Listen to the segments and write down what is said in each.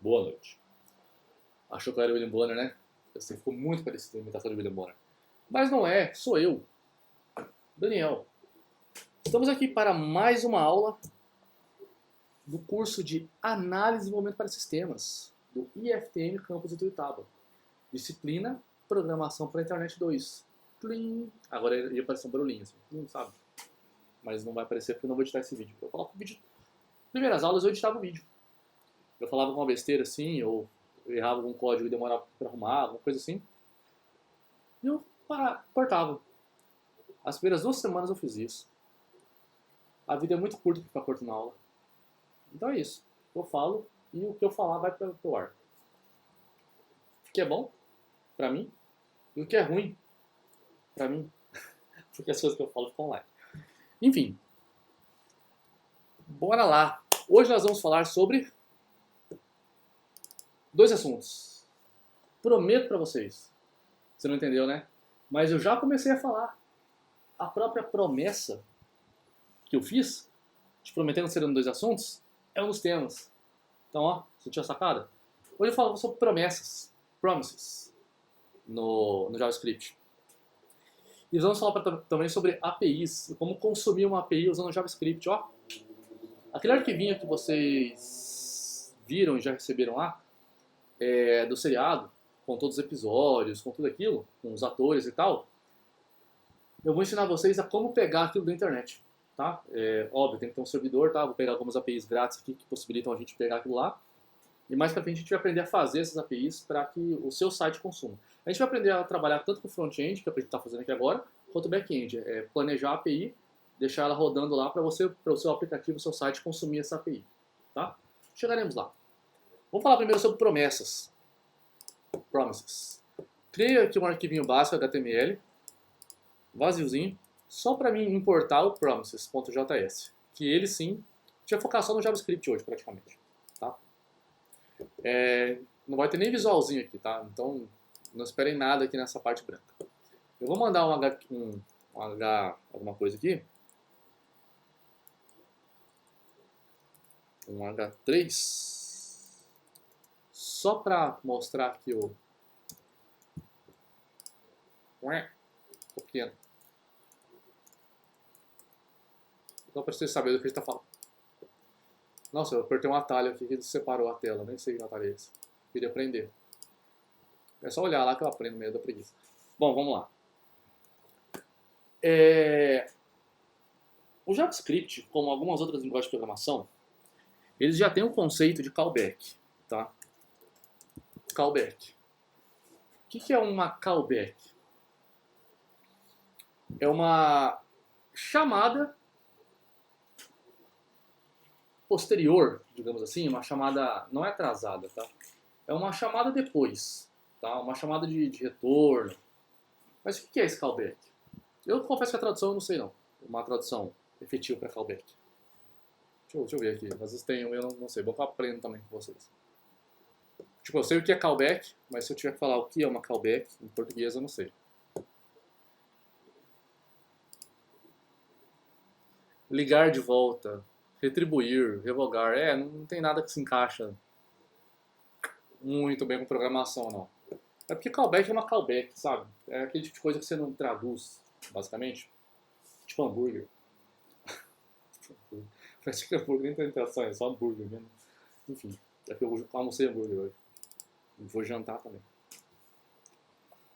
Boa noite. Achou que eu era o William Bonner, né? Você ficou muito parecido com a imitação de William Bonner. Mas não é, sou eu, Daniel. Estamos aqui para mais uma aula do curso de Análise e Desenvolvimento para Sistemas, do IFTM Campus Ituiutaba. Disciplina Programação para a Internet 2. Plim. Agora ia aparecer um barulhinho, assim, não sabe? Mas não vai aparecer porque eu não vou editar esse vídeo. Eu coloco o vídeo. Primeiras aulas eu editava o vídeo. Eu falava uma besteira assim, ou eu errava algum código e demorava para arrumar, alguma coisa assim. E eu cortava. As primeiras 2 semanas eu fiz isso. A vida é muito curta para ficar cortando aula. Então é isso. Eu falo e o que eu falar vai para o ar. O que é bom, para mim, e o que é ruim, para mim, porque as coisas que eu falo ficam online. Enfim, bora lá. Hoje nós vamos falar sobre 2 assuntos. Prometo para vocês. Você não entendeu, né? Mas eu já comecei a falar. A própria promessa que eu fiz, te prometendo que seriam 2 assuntos, é um dos temas. Então, ó, sentiu a sacada? Hoje eu falo sobre promessas, promises, no JavaScript. E vamos falar também sobre APIs, como consumir uma API usando JavaScript, ó. Aquele arquivinho que vocês viram e já receberam lá, do seriado, com todos os episódios, com tudo aquilo, com os atores e tal, eu vou ensinar vocês a como pegar aquilo da internet. Tá? Óbvio, tem que ter um servidor, tá? Vou pegar algumas APIs grátis aqui que possibilitam a gente pegar aquilo lá. E mais pra frente a gente vai aprender a fazer essas APIs para que o seu site consuma. A gente vai aprender a trabalhar tanto com o front-end, que é o que a gente está fazendo aqui agora, quanto o back-end. Planejar a API, deixar ela rodando lá para o seu aplicativo, o seu site consumir essa API. Tá? Chegaremos lá. Vamos falar primeiro sobre promessas. Promises. Criei aqui um arquivinho básico HTML, vaziozinho, só para mim importar o promises.js, que ele sim, a gente vai focar só no JavaScript hoje praticamente, tá? Não vai ter nem visualzinho aqui, tá? Então não esperem nada aqui nessa parte branca. Eu vou mandar um H alguma coisa aqui, um H3, só para mostrar aqui o pequeno. Só para vocês saberem do que a gente está falando. Nossa, eu apertei um atalho aqui que separou a tela, nem sei que atalho é esse. Queria aprender. É só olhar lá que eu aprendo meio da preguiça. Bom, vamos lá. O JavaScript, como algumas outras linguagens de programação, eles já têm um conceito de callback. Tá? Callback. O que é uma callback? É uma chamada posterior, digamos assim, uma chamada não é atrasada, tá? É uma chamada depois, tá? Uma chamada de retorno. Mas o que é esse callback? Eu confesso que a tradução eu não sei não. Uma tradução efetiva para callback. Deixa eu ver aqui. Às vezes tem eu não sei. Vou que eu aprendo também com vocês. Tipo, eu sei o que é callback, mas se eu tiver que falar o que é uma callback, em português eu não sei. Ligar de volta, retribuir, revogar. Não tem nada que se encaixa muito bem com programação, não. É porque callback é uma callback, sabe? É aquele tipo de coisa que você não traduz, basicamente. Tipo hambúrguer. Parece que hambúrguer nem tem interação, é só hambúrguer mesmo. Enfim, é que eu almocei hambúrguer hoje. E vou jantar também.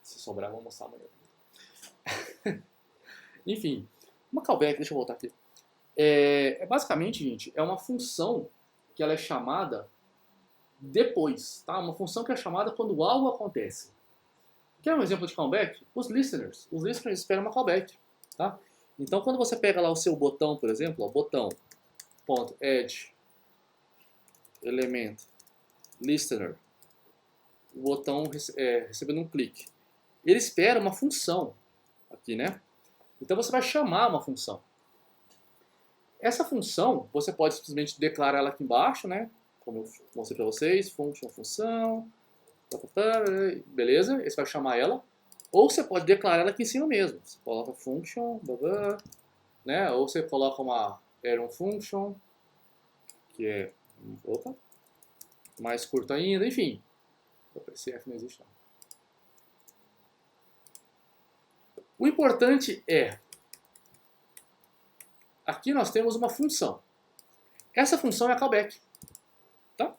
Se sobrar, vou almoçar amanhã. Enfim, uma callback, deixa eu voltar aqui. Basicamente, gente, é uma função que ela é chamada depois, tá? Uma função que é chamada quando algo acontece. Quer um exemplo de callback? Os listeners. Os listeners esperam uma callback, tá? Então, quando você pega lá o seu botão, por exemplo, ó, botão.add element listener, o botão recebendo um clique, ele espera uma função aqui, né? Então, você vai chamar uma função. Essa função, você pode simplesmente declarar ela aqui embaixo, né? Como eu mostrei para vocês, função, beleza? Você vai chamar ela. Ou você pode declarar ela aqui em cima mesmo. Você coloca function, né? Ou você coloca uma arrow function, que é... Opa! mais curto ainda, enfim. Esse F não existe não. O importante é, aqui nós temos uma função. Essa função é a callback. Tá?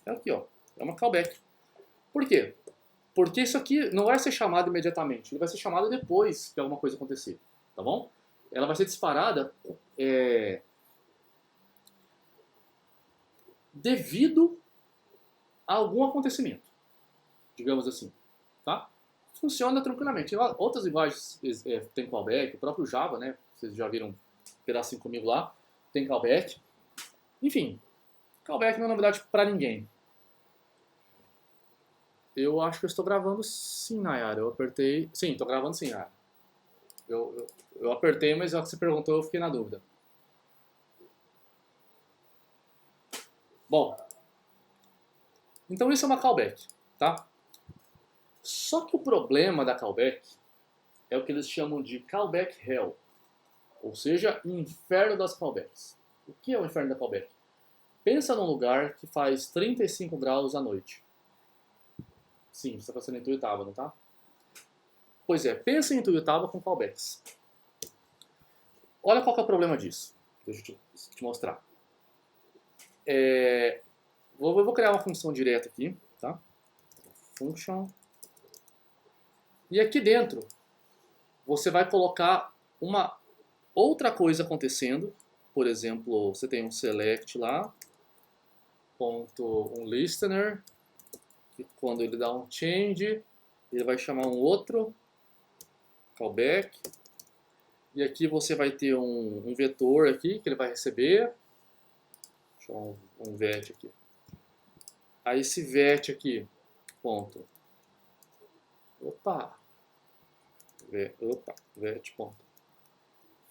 É aqui, ó. É uma callback. Por quê? Porque isso aqui não vai ser chamado imediatamente. Ele vai ser chamado depois que alguma coisa acontecer. Tá bom? Ela vai ser disparada devido a algum acontecimento. Digamos assim. Tá? Funciona tranquilamente. Outras linguagens tem callback. O próprio Java, né? Vocês já viram um pedacinho comigo lá. Tem callback. Enfim. Callback não é novidade para ninguém. Eu acho que eu estou gravando sim, Nayara. Eu apertei... Sim, estou gravando sim, Nayara. Eu apertei, mas já que você perguntou, eu fiquei na dúvida. Bom. Então isso é uma callback, tá? Só que o problema da callback é o que eles chamam de callback hell. Ou seja, inferno das callbacks. O que é o inferno da callback? Pensa num lugar que faz 35 graus à noite. Sim, você está passando em Tuiutaba, não tá? Pois é, pensa em Tuiutaba com callbacks. Olha qual que é o problema disso. Deixa eu te mostrar. Vou criar uma função direta aqui, tá? Function. E aqui dentro, você vai colocar uma outra coisa acontecendo. Por exemplo, você tem um select lá, um listener, que quando ele dá um change, ele vai chamar um outro callback. E aqui você vai ter um vetor aqui que ele vai receber. Deixa eu um vet aqui. Aí esse vet aqui, ponto. Vet ponto.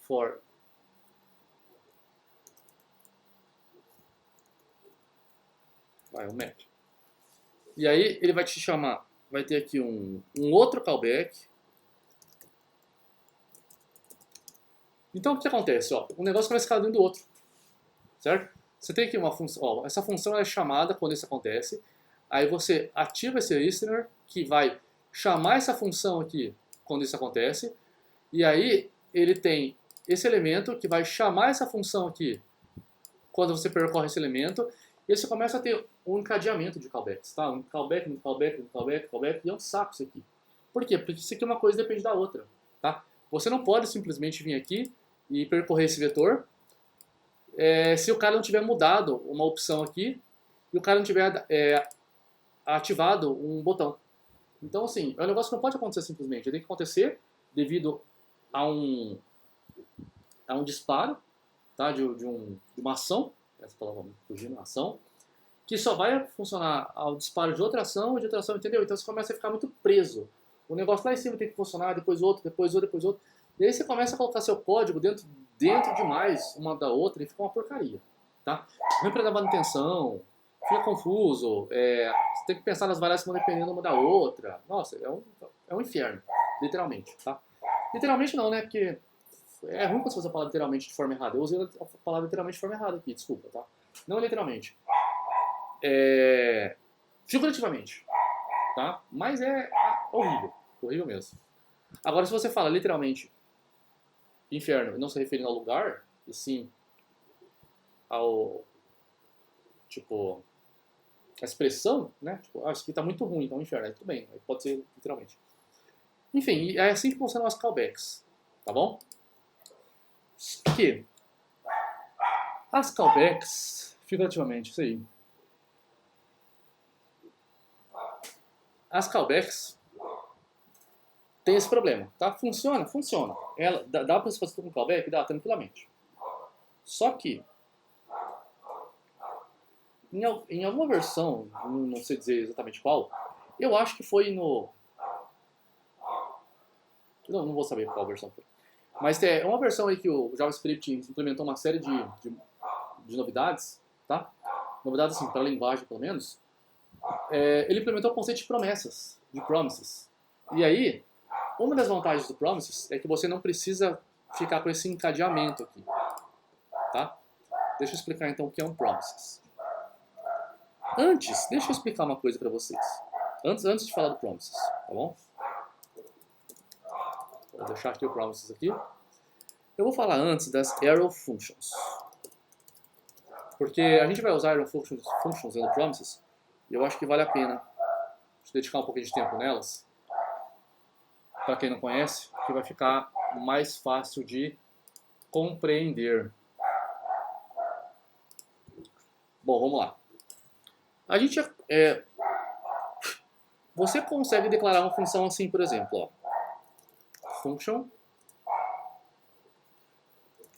For. Vai, um match. E aí ele vai te chamar, vai ter aqui um outro callback. Então o que acontece? Ó, um negócio começa a ficar dentro do outro. Certo? Você tem aqui uma função, ó, essa função é chamada quando isso acontece. Aí você ativa esse listener que vai chamar essa função aqui quando isso acontece. E aí ele tem esse elemento que vai chamar essa função aqui quando você percorre esse elemento. E você começa a ter um encadeamento de callbacks, tá? Um callback, um callback, um callback, callback, e é um saco isso aqui. Por quê? Porque isso aqui é uma coisa depende da outra, tá? Você não pode simplesmente vir aqui e percorrer esse vetor se o cara não tiver mudado uma opção aqui e o cara não tiver ativado um botão. Então, assim, é um negócio que não pode acontecer simplesmente. Ele tem que acontecer devido a um disparo, tá? de uma ação, essa palavra fugindo, uma ação, que só vai funcionar ao disparo de outra ação, entendeu? Então você começa a ficar muito preso. O negócio lá em cima tem que funcionar, depois outro, depois outro, depois outro. E aí você começa a colocar seu código dentro demais uma da outra e fica uma porcaria, tá? Ruim para dar manutenção, fica confuso, você tem que pensar nas variáveis que vão dependendo uma da outra. Nossa, é um inferno, literalmente, tá? Literalmente não, né? Porque é ruim quando você usa a palavra literalmente de forma errada. Eu usei a palavra literalmente de forma errada aqui, desculpa, tá? Não literalmente. Figurativamente, tá? Mas é horrível, horrível mesmo. Agora, se você fala literalmente inferno, não se referindo ao lugar, e sim ao, tipo, a expressão, né? Tipo, isso aqui tá muito ruim, então inferno. Aí tudo bem, aí pode ser literalmente. Enfim, é assim que funcionam as callbacks, tá bom? Que as callbacks, figurativamente, isso aí. As callbacks tem esse problema, tá? Funciona? Funciona. Dá pra você fazer com callback? Dá, tranquilamente. Só que em alguma versão, não sei dizer exatamente qual, eu acho que foi no... Não vou saber qual versão foi. Mas é uma versão aí que o JavaScript implementou uma série de novidades, tá? Novidades assim, para a linguagem pelo menos. Ele implementou o conceito de promessas, de promises. E aí, uma das vantagens do promises é que você não precisa ficar com esse encadeamento aqui, tá? Deixa eu explicar então o que é um promises. Antes, deixa eu explicar uma coisa para vocês. Antes de falar do promises, tá bom? Vou deixar aqui o promises aqui. Eu vou falar antes das arrow functions. Porque a gente vai usar arrow functions no promises, e eu acho que vale a pena dedicar um pouquinho de tempo nelas. Para quem não conhece, que vai ficar mais fácil de compreender. Bom, vamos lá. A gente você consegue declarar uma função assim, por exemplo, ó, function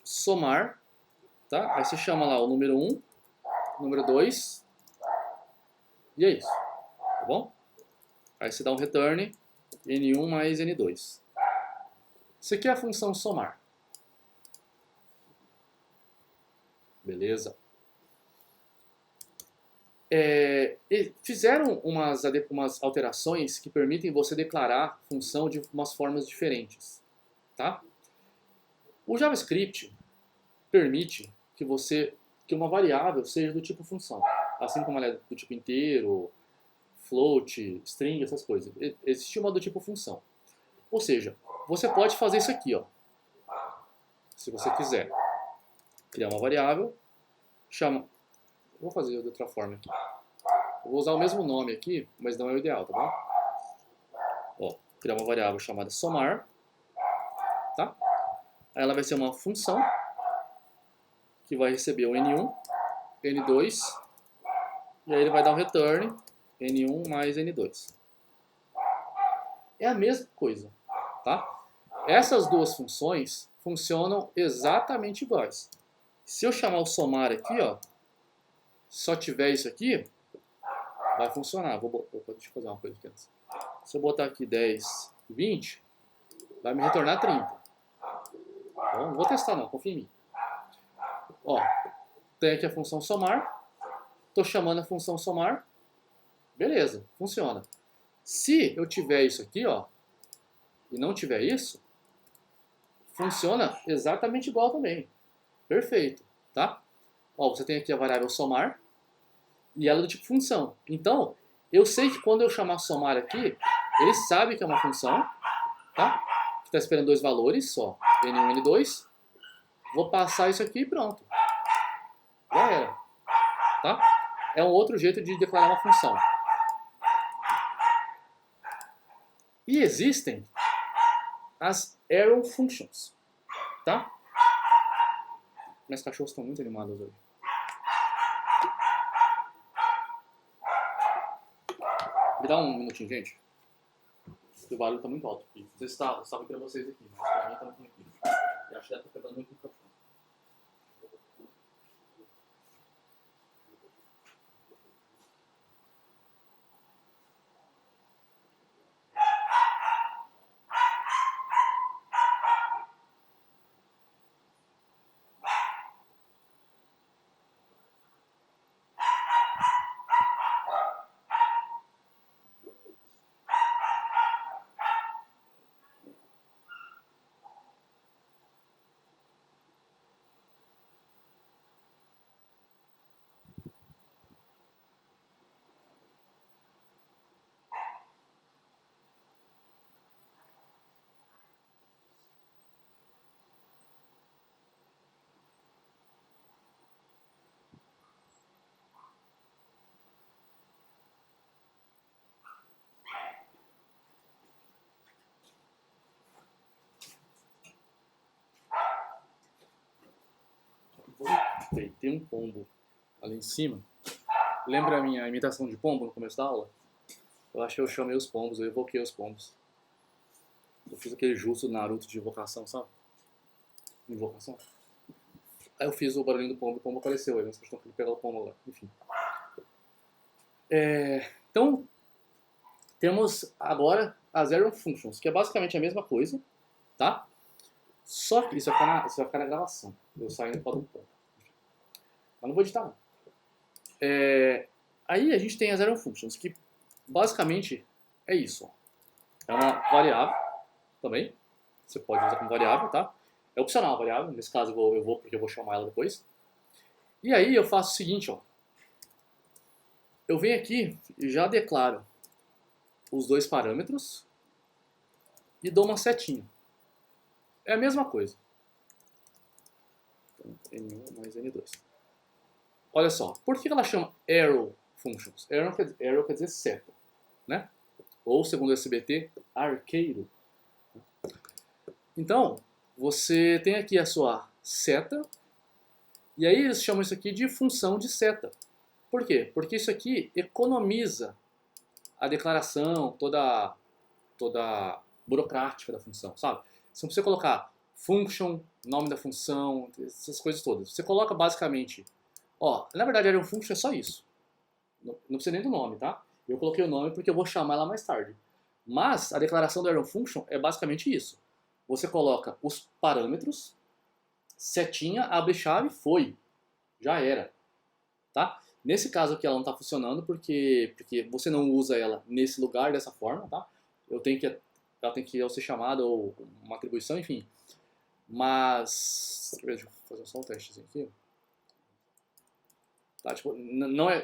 somar, tá? Aí você chama lá o número 1, número 2, e é isso, tá bom? Aí você dá um return n1 mais n2. Isso aqui é a função somar. Beleza? Fizeram umas alterações que permitem você declarar função de umas formas diferentes, tá? O JavaScript permite que uma variável seja do tipo função, assim como ela é do tipo inteiro, float, string, essas coisas. Existe uma do tipo função. Ou seja, você pode fazer isso aqui, ó. Se você quiser criar uma variável, chama... Vou fazer de outra forma aqui. Eu vou usar o mesmo nome aqui, mas não é o ideal, tá bom? Ó, criar uma variável chamada somar, tá? Aí ela vai ser uma função que vai receber o n1, n2, e aí ele vai dar um return n1 mais n2. É a mesma coisa, tá? Essas duas funções funcionam exatamente iguais. Se eu chamar o somar aqui, ó, só tiver isso aqui, vai funcionar. Deixa eu fazer uma coisa aqui antes. Se eu botar aqui 10, 20, vai me retornar 30. Então, não vou testar não, confia em mim. Ó, tem aqui a função somar. Estou chamando a função somar. Beleza, funciona. Se eu tiver isso aqui, ó, e não tiver isso, funciona exatamente igual também. Perfeito, tá? Ó, você tem aqui a variável somar e ela é do tipo função. Então, eu sei que quando eu chamar somar aqui, ele sabe que é uma função, tá? Que está esperando dois valores só, n1 e n2. Vou passar isso aqui e pronto. Já era, tá? É um outro jeito de declarar uma função. E existem as arrow functions, tá? Minhas cachorros estão muito animadas hoje. Me dá um minutinho, gente. O barulho tá muito alto aqui. Não sei se tá pra vocês aqui, mas pra mim tá muito aqui. E acho que deve estar pegando muito microfone. Tem um pombo ali em cima. Lembra a minha imitação de pombo no começo da aula? Eu acho que eu chamei os pombos, eu evoquei os pombos. Eu fiz aquele jutsu do Naruto de invocação, sabe? Invocação. Aí eu fiz o barulhinho do pombo, o pombo apareceu. Aí nós estamos tentando pegar o pombo lá. Enfim. Então, temos agora as arrow functions, que é basicamente a mesma coisa, tá? Só que isso vai ficar na gravação. Eu saindo para um ponto. Mas não vou editar, não. Aí a gente tem as arrow functions, que basicamente é isso. Ó. É uma variável também. Você pode usar como variável, tá? É opcional a variável. Nesse caso eu vou porque eu vou chamar ela depois. E aí eu faço o seguinte, ó. eu venho aqui e já declaro os dois parâmetros e dou uma setinha. É a mesma coisa. Então, N1 mais N2. Olha só, por que ela chama arrow functions? Arrow quer dizer seta, né? Ou, segundo o SBT, arqueiro. Então, você tem aqui a sua seta, e aí eles chamam isso aqui de função de seta. Por quê? Porque isso aqui economiza a declaração toda burocrática da função, sabe? Se você colocar function, nome da função, essas coisas todas, você coloca basicamente, ó, na verdade arrow function é só isso. Não precisa nem do nome, tá? Eu coloquei o nome porque eu vou chamar ela mais tarde. Mas a declaração do arrow function é basicamente isso. Você coloca os parâmetros, setinha, abre chave, foi. Já era. Tá? Nesse caso aqui ela não está funcionando porque você não usa ela nesse lugar dessa forma, tá? Ela tem que ser chamada ou uma atribuição, enfim. Mas deixa eu fazer só um testezinho aqui. Tá? Tipo,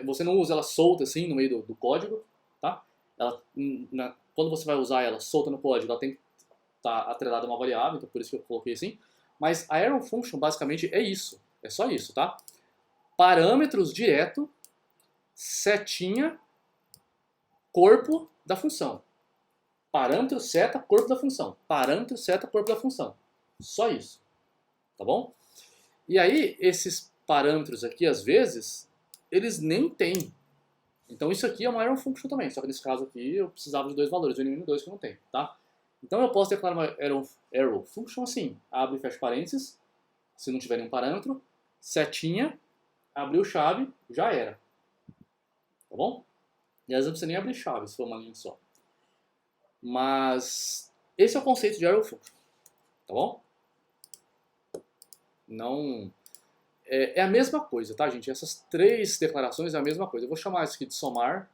você não usa ela solta assim no meio do código, tá? Quando você vai usar ela solta no código, ela tem que estar atrelada a uma variável, então por isso que eu coloquei assim. Mas a arrow function basicamente é isso, é só isso, tá? Parâmetros direto, setinha, corpo da função. Parâmetro, seta, corpo da função. Parâmetro, seta, corpo da função. Só isso. Tá bom? E aí, esses parâmetros aqui, às vezes, eles nem têm. Então isso aqui é uma arrow function também. Só que nesse caso aqui, eu precisava de dois valores, o N1 e N2 que eu não tenho, tá? Então eu posso declarar uma arrow function assim. Abre e fecha parênteses, se não tiver nenhum parâmetro. Setinha, abriu chave, já era. Tá bom? E às vezes não precisa nem abrir chave, se for uma linha só. Mas esse é o conceito de arrow function. Tá bom? Não... É a mesma coisa, tá, gente? Essas três declarações é a mesma coisa. Eu vou chamar isso aqui de somar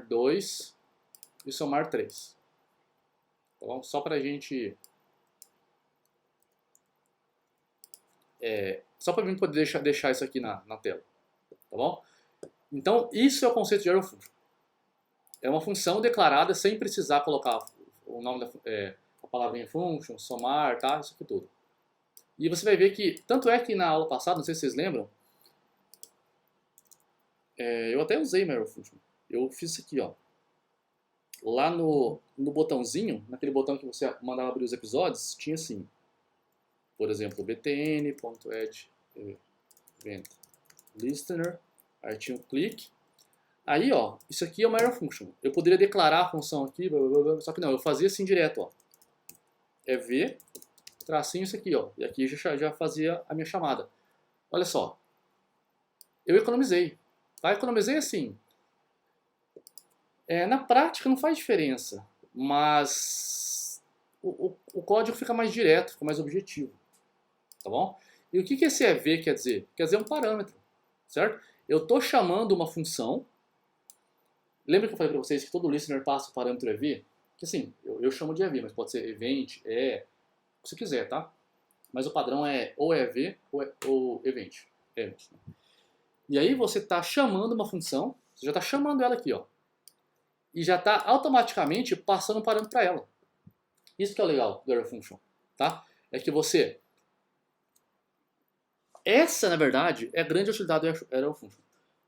2 e somar 3. Tá bom? Só pra gente... só pra mim poder deixar isso aqui na tela. Tá bom? Então, isso é o conceito de arrow function. É uma função declarada sem precisar colocar o nome a palavrinha function, somar, tá? Isso aqui tudo. E você vai ver que, tanto é que na aula passada, não sei se vocês lembram, eu até usei uma arrow function. Eu fiz isso aqui, ó. Lá no botãozinho, naquele botão que você mandava abrir os episódios, tinha assim, por exemplo, btn.add event listener, aí tinha um clique. Aí, ó, isso aqui é uma arrow function. Eu poderia declarar a função aqui, blá, blá, blá, só que não, eu fazia assim direto, ó. É v, tracinho isso aqui, ó. E aqui já fazia a minha chamada. Olha só. Eu economizei. Tá? Economizei assim. Na prática não faz diferença, mas o código fica mais direto, fica mais objetivo. Tá bom? E o que esse EV quer dizer? Quer dizer um parâmetro, certo? Eu estou chamando uma função. Lembra que eu falei para vocês que todo listener passa o parâmetro EV? Que assim, eu chamo de EV, mas pode ser event, o que você quiser, tá? Mas o padrão é ou EV ou event. E aí você está chamando uma função, você já está chamando ela aqui, ó. E já está automaticamente passando um parâmetro para ela. Isso que é o legal do arrow function, tá? É que você... Essa, na verdade, é a grande utilidade do arrow function.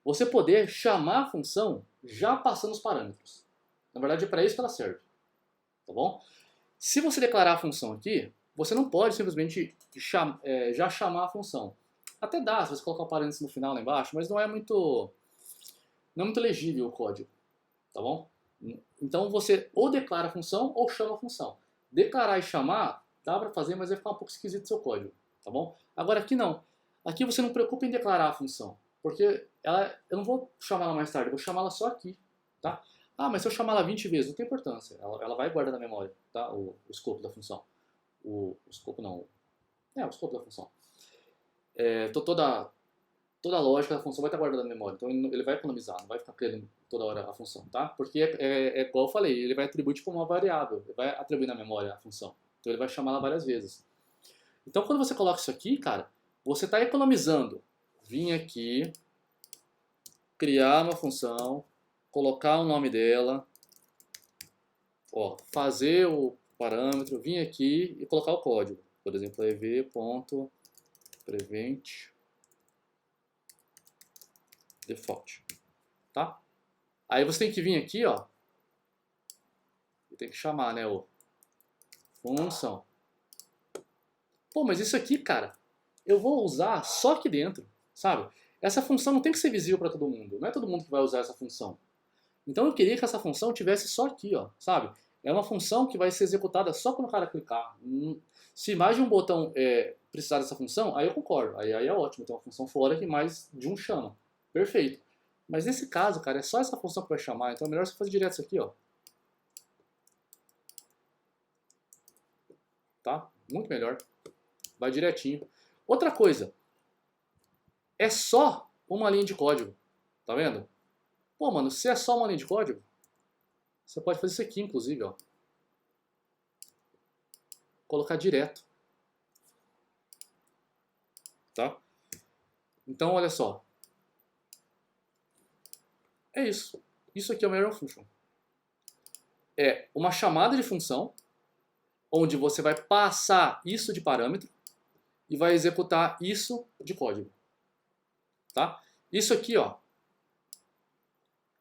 Você poder chamar a função já passando os parâmetros. Na verdade, é para isso que ela serve. Tá bom? Se você declarar a função aqui, você não pode simplesmente já chamar a função. Até dá, se você colocar o parênteses no final lá embaixo, mas não é muito legível o código. Tá bom? Então você ou declara a função ou chama a função. Declarar e chamar dá para fazer, mas vai ficar um pouco esquisito o seu código. Tá bom? Agora aqui não. Aqui você não preocupa em declarar a função. Porque eu não vou chamar ela mais tarde, eu vou chamar ela só aqui. Tá? Ah, mas se eu chamar ela 20 vezes, não tem importância. Ela vai guardar na memória, tá? O escopo da função. O escopo não. O escopo da função. Toda a lógica da função vai estar guardada na memória. Então ele vai economizar, não vai ficar criando toda hora a função, tá? Porque igual eu falei, ele vai atribuir tipo uma variável. Ele vai atribuir na memória a função. Então ele vai chamar ela várias vezes. Então quando você coloca isso aqui, cara, você está economizando. Vim aqui, criar uma função, colocar o nome dela, ó, fazer o parâmetro, vir aqui e colocar o código. Por exemplo, ev.prevent default, tá? Aí você tem que vir aqui, ó, e tem que chamar, né, o função. Pô, mas isso aqui, cara, eu vou usar só aqui dentro, sabe? Essa função não tem que ser visível para todo mundo. Não é todo mundo que vai usar essa função. Então eu queria que essa função tivesse só aqui, ó, sabe? É uma função que vai ser executada só quando o cara clicar. Se mais de um botão precisar dessa função, aí eu concordo. Aí é ótimo. Tem uma função fora que mais de um chama. Perfeito. Mas nesse caso, cara, é só essa função que vai chamar. Então é melhor você fazer direto isso aqui, ó. Tá? Muito melhor. Vai direitinho. Outra coisa. É só uma linha de código. Tá vendo? Pô, mano, se é só uma linha de código, você pode fazer isso aqui, inclusive, ó. Colocar direto. Tá? Então, olha só. É isso. Isso aqui é o Marial Function. É uma chamada de função, onde você vai passar isso de parâmetro e vai executar isso de código. Tá? Isso aqui, ó,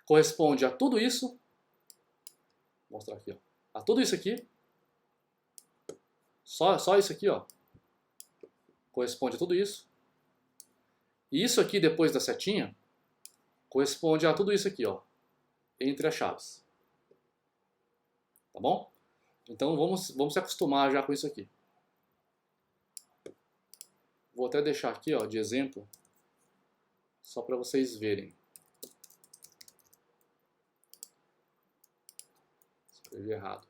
corresponde a tudo isso. Vou mostrar aqui, ó. A tudo isso aqui. Só isso aqui, ó. Corresponde a tudo isso. E isso aqui, depois da setinha, corresponde a tudo isso aqui, ó. Entre as chaves. Tá bom? Então vamos se acostumar já com isso aqui. Vou até deixar aqui, ó, de exemplo, só para vocês verem. Escrevi errado.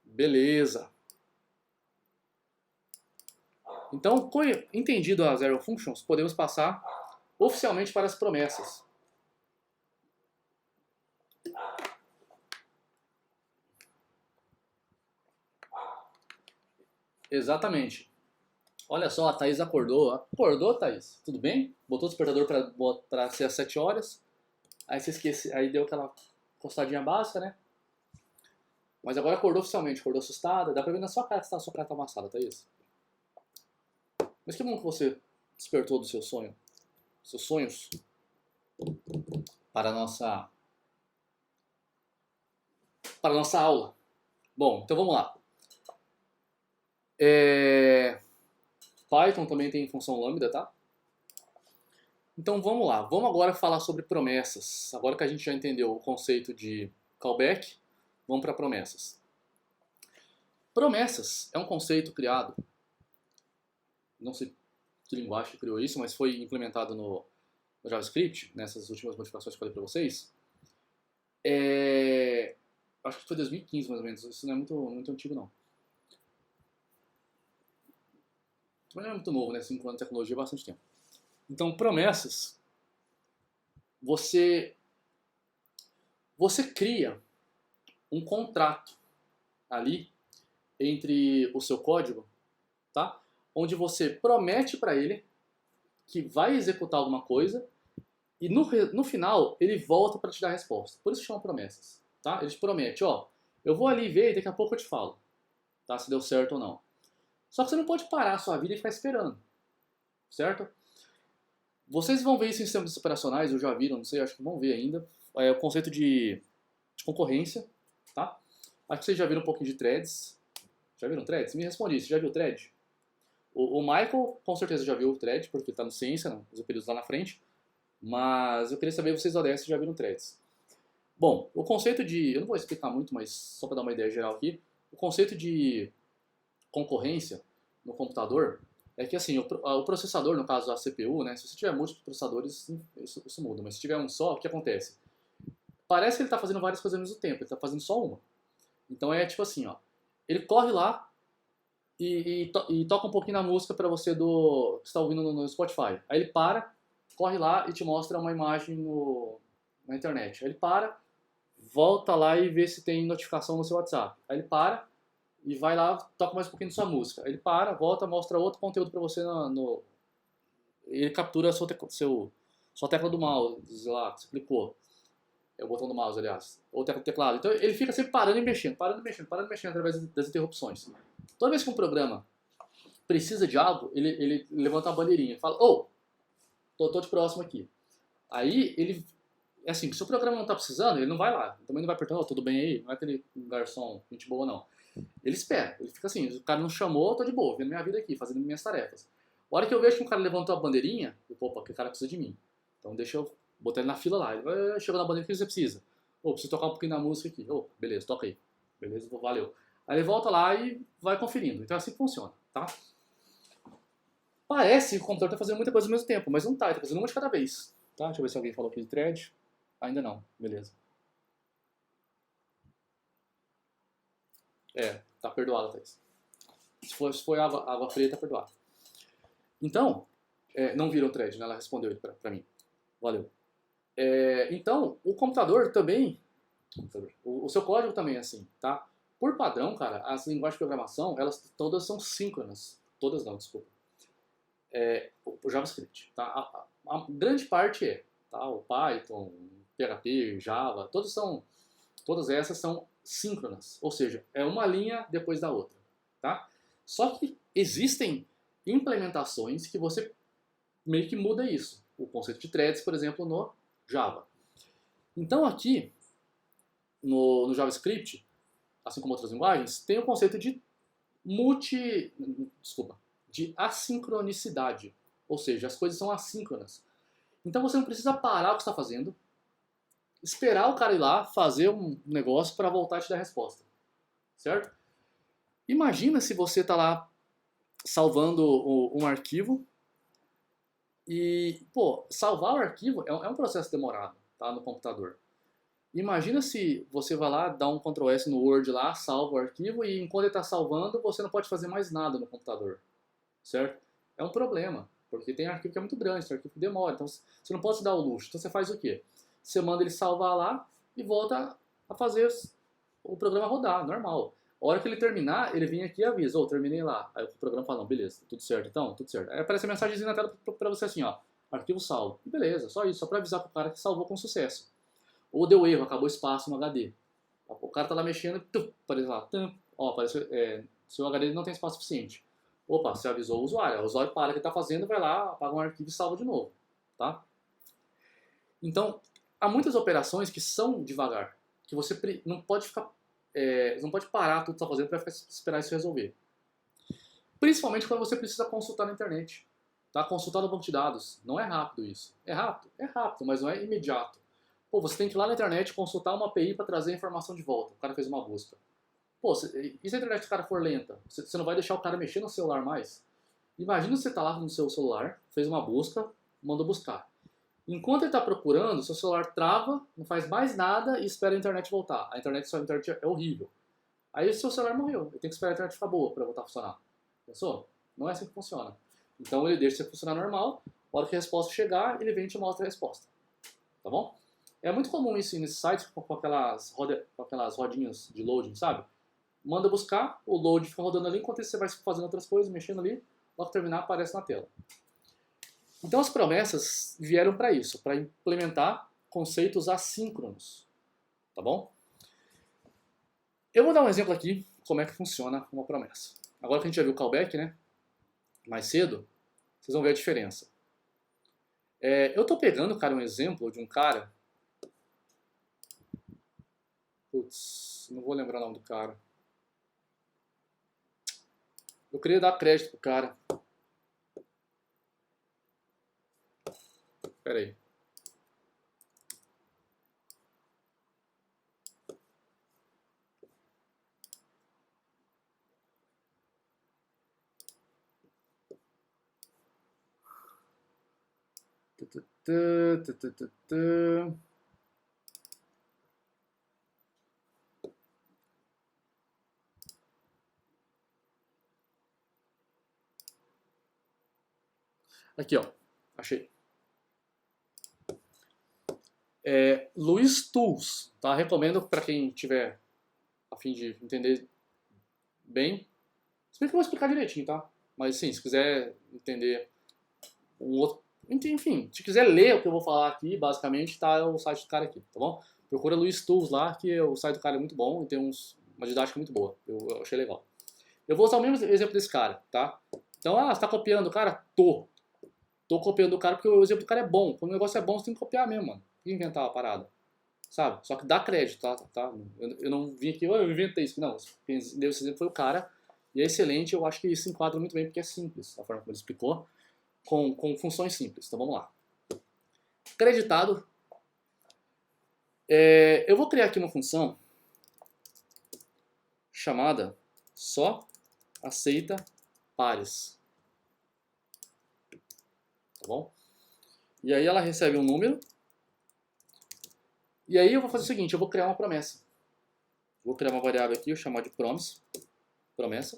Beleza. Então, entendido as Arrow Functions, podemos passar oficialmente para as promessas. Exatamente. Olha só, a Thaís acordou. Acordou, Thaís? Tudo bem? Botou o despertador para ser às 7 horas. Aí você esquece, aí deu aquela encostadinha básica, né? Mas agora acordou oficialmente, acordou assustada. Dá pra ver na sua cara que a sua cara tá amassada, Thaís. Mas que bom que você despertou do seu sonho. Seus sonhos. Para a nossa aula. Bom, então vamos lá. Python também tem função lambda, tá? Então vamos lá. Vamos agora falar sobre promessas. Agora que a gente já entendeu o conceito de callback, vamos para promessas. Promessas é um conceito criado, não sei que linguagem criou isso, mas foi implementado no JavaScript, nessas últimas modificações que eu falei para vocês. Acho que foi 2015 mais ou menos, isso não é muito antigo não. Mas não é muito novo, né? 5 anos de tecnologia é bastante tempo. Então, promessas, você cria um contrato ali entre o seu código, tá? Onde você promete para ele que vai executar alguma coisa e no final ele volta para te dar a resposta. Por isso chama promessas, tá? Ele te promete, ó, eu vou ali ver e daqui a pouco eu te falo, tá? Se deu certo ou não. Só que você não pode parar a sua vida e ficar esperando, certo? Vocês vão ver isso em sistemas operacionais, ou já viram, não sei, acho que vão ver ainda. É o conceito de concorrência, tá? Acho que vocês já viram um pouquinho de threads. Já viram threads? Me responde isso, já viu thread? O Michael com certeza já viu o thread, porque ele está no Ciência, né, os períodos lá na frente. Mas eu queria saber vocês ODS já viram threads. Bom, o conceito de... Eu não vou explicar muito, mas só para dar uma ideia geral aqui. O conceito de concorrência no computador é que assim, o processador, no caso da CPU, né, se você tiver múltiplos processadores, isso muda. Mas se tiver um só, o que acontece? Parece que ele está fazendo várias coisas ao mesmo tempo, ele está fazendo só uma. Então é tipo assim, ó, ele corre lá e toca um pouquinho na música para você que está ouvindo no Spotify. Aí ele para, corre lá e te mostra uma imagem na internet. Aí ele para, volta lá e vê se tem notificação no seu WhatsApp. Aí ele para e vai lá, toca mais um pouquinho na sua música. Aí ele para, volta, mostra outro conteúdo para você ele captura sua tecla do mouse lá, que você clicou. É o botão do mouse, aliás. Ou tecla do teclado. Então ele fica sempre parando e mexendo, parando e mexendo, parando e mexendo através das interrupções. Toda vez que um programa precisa de algo, ele levanta uma bandeirinha. Fala, tô de próximo aqui. Aí ele... É assim, se o programa não tá precisando, ele não vai lá. Também não vai perguntando, tudo bem aí? Não é aquele garçom, gente boa, não. Ele espera. Ele fica assim, o cara não chamou, eu tô de boa, vendo minha vida aqui, fazendo minhas tarefas. A hora que eu vejo que um cara levantou a bandeirinha, eu, opa, que o cara precisa de mim. Então deixa eu botar ele na fila lá. Ele vai, chegou na bandeirinha, o que você precisa? Preciso tocar um pouquinho da música aqui. Beleza, toca aí. Beleza, valeu. Aí ele volta lá e vai conferindo. Então é assim que funciona, tá? Parece que o computador tá fazendo muita coisa ao mesmo tempo, mas não tá, ele tá fazendo uma de cada vez. Tá? Deixa eu ver se alguém falou aqui de thread. Ainda não, beleza. Tá perdoado, Thaís. Se foi água fria, tá perdoado. Então, não viram thread, né? Ela respondeu ele pra mim. Valeu. Então, o computador também, o seu código também é assim, tá? Por padrão, cara, as linguagens de programação, elas todas são síncronas. Todas não, desculpa. O JavaScript, tá? A grande parte tá? O Python, PHP, Java, todas essas são síncronas, ou seja, é uma linha depois da outra, tá? Só que existem implementações que você meio que muda isso. O conceito de threads, por exemplo, no Java. Então aqui, no JavaScript, assim como outras linguagens, tem o conceito de de assincronicidade. Ou seja, as coisas são assíncronas. Então você não precisa parar o que está fazendo, esperar o cara ir lá fazer um negócio para voltar a te dar a resposta. Certo? Imagina se você está lá salvando um arquivo e, salvar o arquivo é um processo demorado, tá, no computador. Imagina se você vai lá, dá um Ctrl S no Word lá, salva o arquivo e enquanto ele está salvando, você não pode fazer mais nada no computador, certo? É um problema, porque tem arquivo que é muito grande, tem arquivo que demora, então você não pode se dar o luxo. Então você faz o quê? Você manda ele salvar lá e volta a fazer o programa rodar, normal. A hora que ele terminar, ele vem aqui e avisa, terminei lá. Aí o programa fala, não, beleza, tudo certo então? Tudo certo. Aí aparece a mensagenzinha na tela pra você assim, arquivo salvo. E beleza, só isso, só pra avisar pro cara que salvou com sucesso. Ou deu erro, acabou o espaço no HD. O cara tá lá mexendo, aparece lá, apareceu, seu HD não tem espaço suficiente. Opa, você avisou o usuário para o que está fazendo, vai lá, apaga um arquivo e salva de novo. Tá? Então, há muitas operações que são devagar, que você não pode não pode parar tudo que está fazendo para esperar isso resolver. Principalmente quando você precisa consultar na internet. Tá? Consultar no banco de dados. Não é rápido isso. É rápido, mas não é imediato. Você tem que ir lá na internet consultar uma API para trazer a informação de volta. O cara fez uma busca. E se a internet do cara for lenta? Você não vai deixar o cara mexer no celular mais? Imagina você tá lá no seu celular, fez uma busca, mandou buscar. Enquanto ele está procurando, seu celular trava, não faz mais nada e espera a internet voltar. Sua internet é horrível. Aí o seu celular morreu. Ele tem que esperar a internet ficar boa para voltar a funcionar. Pensou? Não é assim que funciona. Então ele deixa você funcionar normal, a hora que a resposta chegar, ele vem e te mostra a resposta. Tá bom? É muito comum isso nesse site com aquelas rodinhas de loading, sabe? Manda buscar, o load fica rodando ali, enquanto você vai fazendo outras coisas, mexendo ali, logo que terminar aparece na tela. Então as promessas vieram para isso, para implementar conceitos assíncronos, tá bom? Eu vou dar um exemplo aqui, como é que funciona uma promessa. Agora que a gente já viu o callback, né, mais cedo, vocês vão ver a diferença. Eu estou pegando, cara, um exemplo de um cara... Putz, não vou lembrar o nome do cara. Eu queria dar crédito pro cara. Pera aí. Aqui, ó. Achei. Luiz Tools, tá? Recomendo para quem tiver a fim de entender bem. Se bem que eu vou explicar direitinho, tá? Mas sim, se quiser entender um outro... Enfim, se quiser ler o que eu vou falar aqui, basicamente, tá o site do cara aqui, tá bom? Procura Luiz Tools lá, que o site do cara é muito bom e tem uma didática muito boa. Eu achei legal. Eu vou usar o mesmo exemplo desse cara, tá? Então, você tá copiando o cara? Tô copiando o cara porque o exemplo do cara é bom. Quando o negócio é bom, você tem que copiar mesmo, mano. Tem que inventar uma parada. Sabe? Só que dá crédito, tá? Eu não vim aqui, eu inventei isso. Não, quem deu esse exemplo foi o cara. E é excelente, eu acho que isso enquadra muito bem porque é simples, a forma como ele explicou, com funções simples. Então vamos lá. Creditado. Eu vou criar aqui uma função chamada só aceita pares. Tá bom? E aí ela recebe um número. E aí eu vou fazer o seguinte, eu vou criar uma promessa. Vou criar uma variável aqui, eu chamar de promise, promessa.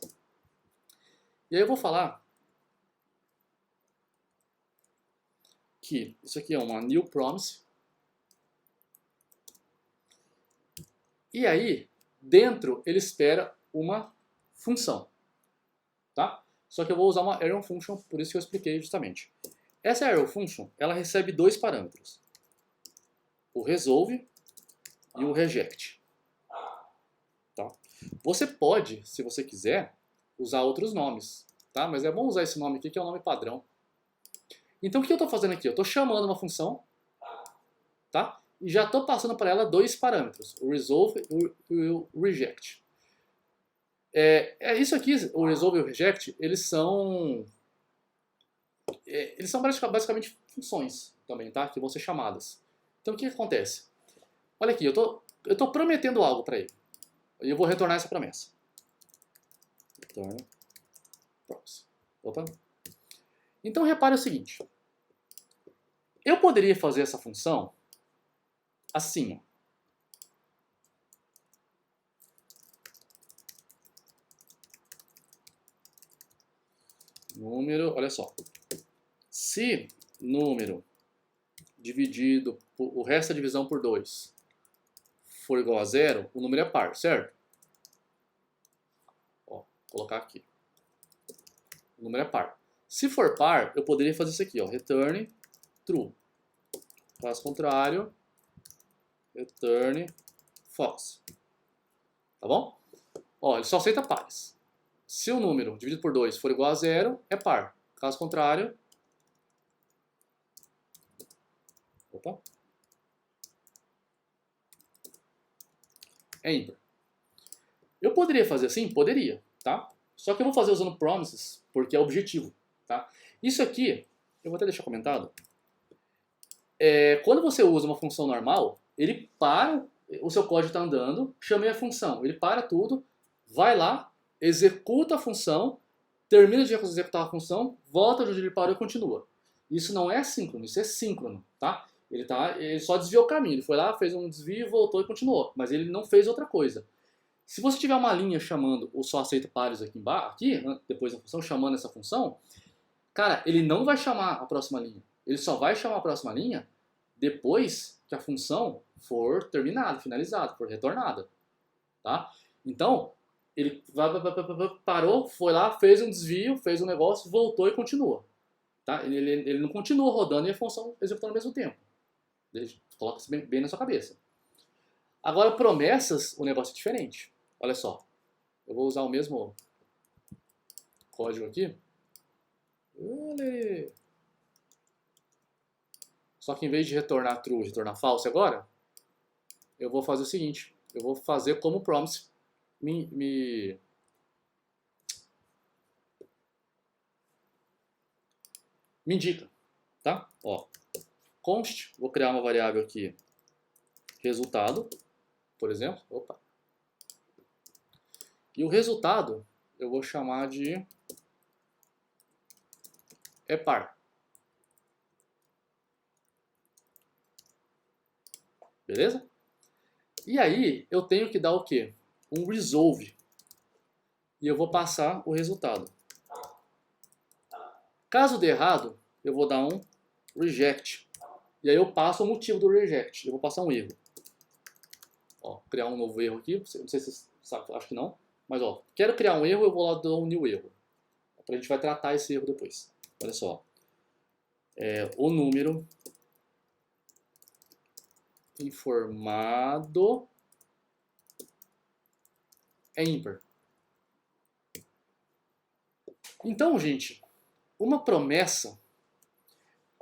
E aí eu vou falar que isso aqui é uma new promise. E aí, dentro, ele espera uma função. Tá? Só que eu vou usar uma arrow function, por isso que eu expliquei justamente. Essa arrow function, ela recebe dois parâmetros. O resolve e o reject. Tá? Você pode, se você quiser, usar outros nomes, tá? Mas é bom usar esse nome aqui, que é o nome padrão. Então o que eu estou fazendo aqui? Eu estou chamando uma função, tá? E já estou passando para ela dois parâmetros, o resolve e o reject. Isso aqui, o resolve e o reject, eles são basicamente funções também, tá? Que vão ser chamadas. Então o que acontece? Olha aqui, eu tô prometendo algo para ele. E eu vou retornar essa promessa. Return promise. Opa. Então repare o seguinte. Eu poderia fazer essa função assim. Número, olha só. Se número dividido, o resto da divisão por 2 for igual a 0, o número é par, certo? Ó, vou colocar aqui. O número é par. Se for par, eu poderia fazer isso aqui, ó, return true. Caso contrário, return false. Tá bom? Ó, ele só aceita pares. Se o número dividido por 2 for igual a 0, é par. Caso contrário, opa, é ímpar. Eu poderia fazer assim? Poderia, tá? Só que eu vou fazer usando promises, porque é objetivo, tá? Isso aqui, eu vou até deixar comentado. Quando você usa uma função normal, ele para, o seu código está andando, chamei a função, ele para tudo, vai lá, executa a função, termina de executar a função, volta de onde ele parou e continua. Isso não é assíncrono, isso é síncrono, tá? Ele só desviou o caminho, ele foi lá, fez um desvio, voltou e continuou, mas ele não fez outra coisa. Se você tiver uma linha chamando o só aceita pares aqui embaixo, depois da função, chamando essa função, cara, ele não vai chamar a próxima linha. Ele só vai chamar a próxima linha depois que a função for terminada, finalizada, for retornada. Tá? Então, ele parou, foi lá, fez um desvio, fez um negócio, voltou e continua. Tá? Ele não continua rodando e a função executando ao mesmo tempo. Coloca isso bem na sua cabeça. Agora, promessas, o negócio é diferente. Olha só. Eu vou usar o mesmo código aqui. Só que em vez de retornar true e retornar false agora, eu vou fazer o seguinte. Eu vou fazer como o promise me indica. Tá? Ó, const, vou criar uma variável aqui, resultado, por exemplo. Opa. E o resultado eu vou chamar de par. Beleza? E aí eu tenho que dar o quê? Um resolve. E eu vou passar o resultado. Caso dê errado, eu vou dar um reject. E aí eu passo o motivo do reject. Eu vou passar um erro. Ó, criar um novo erro aqui. Não sei se vocês sabem, acho que não. Mas ó, quero criar um erro, eu vou lá dar um new erro. A gente vai tratar esse erro depois. Olha só. o número informado é ímpar. Então, gente, uma promessa,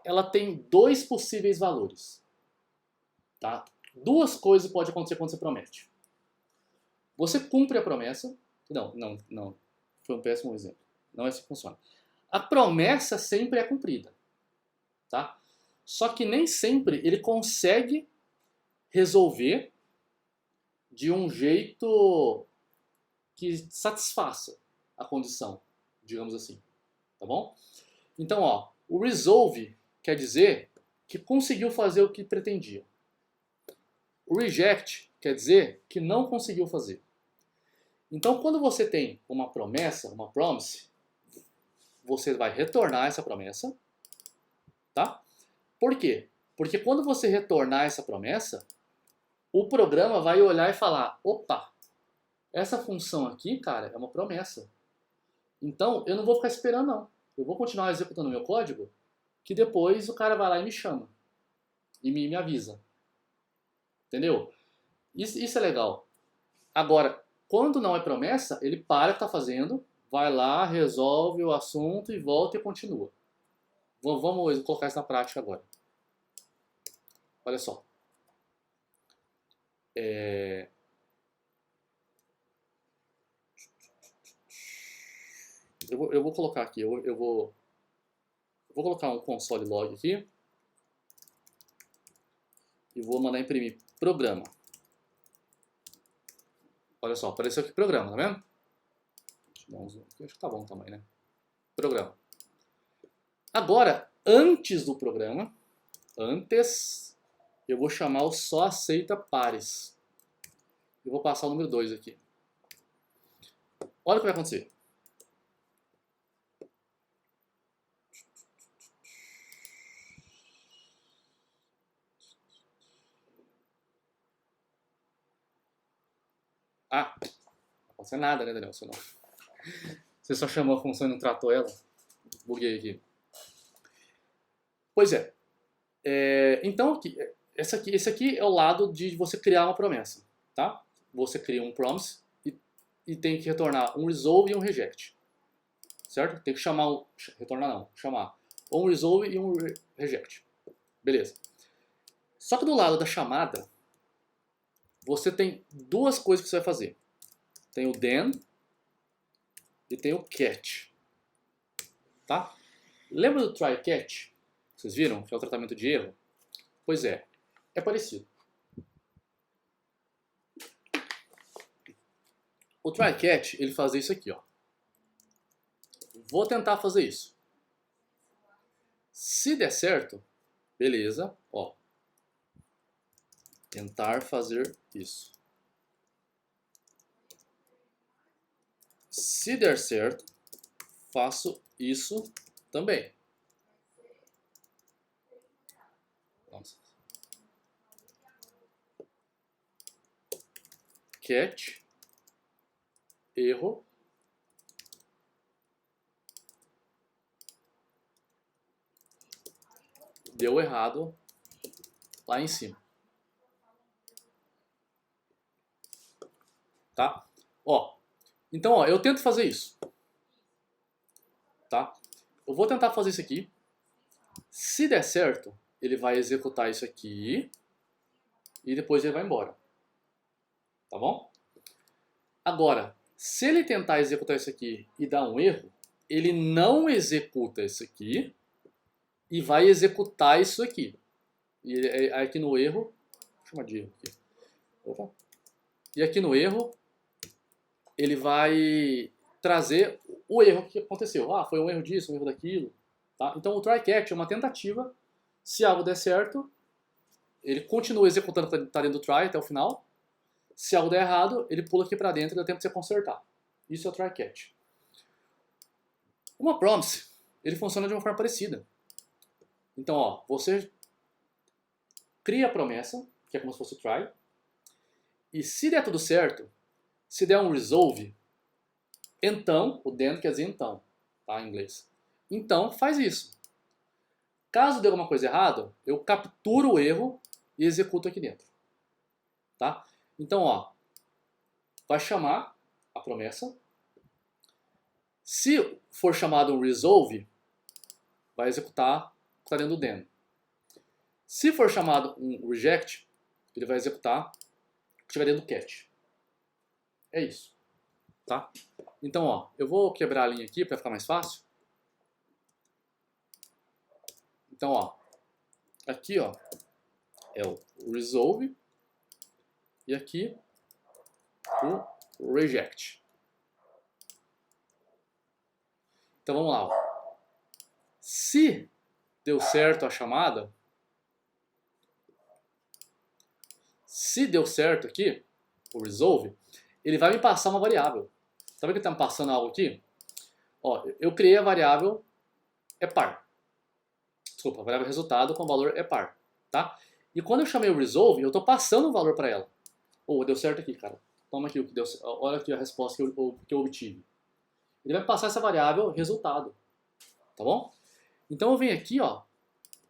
ela tem dois possíveis valores. Tá? Duas coisas podem acontecer quando você promete. Você cumpre a promessa. Não. Foi um péssimo exemplo. Não é assim que funciona. A promessa sempre é cumprida. Tá? Só que nem sempre ele consegue resolver de um jeito que satisfaça a condição, digamos assim. Tá bom? Então, ó, o resolve quer dizer que conseguiu fazer o que pretendia. O reject quer dizer que não conseguiu fazer. Então, quando você tem uma promessa, uma promise, você vai retornar essa promessa, tá? Por quê? Porque quando você retornar essa promessa, o programa vai olhar e falar, opa, essa função aqui, cara, é uma promessa. Então, eu não vou ficar esperando, não. Eu vou continuar executando o meu código, que depois o cara vai lá e me chama. E me avisa. Entendeu? Isso é legal. Agora, quando não é promessa, ele para o que está fazendo, vai lá, resolve o assunto e volta e continua. Vamos colocar isso na prática agora. Olha só. Eu vou colocar aqui, eu vou colocar um console log aqui e vou mandar imprimir programa. Olha só, apareceu aqui programa, tá vendo? Deixa eu dar um zoom aqui, acho que tá bom o tamanho, né? Programa. Agora, antes do programa, eu vou chamar o só aceita pares. Eu vou passar o número 2 aqui. Olha o que vai acontecer. Ah, não aconteceu nada, né, Daniel? Você só chamou a função e não tratou ela? Buguei aqui. Pois é. Então, esse aqui é o lado de você criar uma promessa. Tá? Você cria um promise e tem que retornar um resolve e um reject. Certo? Tem que chamar retornar não, chamar um resolve e um reject. Beleza. Só que do lado da chamada, você tem duas coisas que você vai fazer. Tem o then e tem o catch. Tá? Lembra do try catch? Vocês viram? Que é o tratamento de erro? Pois é parecido. O try catch, ele faz isso aqui, ó. Vou tentar fazer isso. Se der certo, beleza, ó. Tentar fazer isso. Se der certo, faço isso também. Nossa. Catch, erro. Deu errado lá em cima. Tá? Ó, então, ó, eu tento fazer isso. Tá? Eu vou tentar fazer isso aqui. Se der certo, ele vai executar isso aqui e depois ele vai embora. Tá bom? Agora, se ele tentar executar isso aqui e dar um erro, ele não executa isso aqui e vai executar isso aqui. E aqui no erro, vou chamar de erro aqui. Opa. E aqui no erro, ele vai trazer o erro que aconteceu. Ah, foi um erro disso, um erro daquilo. Tá? Então o try catch é uma tentativa. Se algo der certo, ele continua executando o que está dentro do try até o final. Se algo der errado, ele pula aqui para dentro e dá tempo de você consertar. Isso é o try catch. Uma promise, ele funciona de uma forma parecida. Então, ó, você cria a promessa, que é como se fosse o try, e se der tudo certo, se der um resolve, então, o then quer dizer então, tá, em inglês. Então, faz isso. Caso dê alguma coisa errada, eu capturo o erro e executo aqui dentro. Tá? Então, ó, vai chamar a promessa. Se for chamado um resolve, vai executar o que está dentro do den. Se for chamado um reject, ele vai executar o que estiver dentro do catch. É isso. Tá? Então, ó, eu vou quebrar a linha aqui para ficar mais fácil. Então, ó, aqui, ó, é o resolve e aqui o reject. Então, vamos lá, ó. Se deu certo a chamada, se deu certo aqui, o resolve, ele vai me passar uma variável. Tá vendo que ele está me passando algo aqui? Ó, eu criei a variável par. Desculpa, a variável resultado com valor par, tá? E quando eu chamei o resolve, eu estou passando um valor para ela. Oh, deu certo aqui, cara. Toma aqui o que deu. Olha aqui a resposta que eu obtive. Ele vai passar essa variável resultado, tá bom? Então eu venho aqui, ó,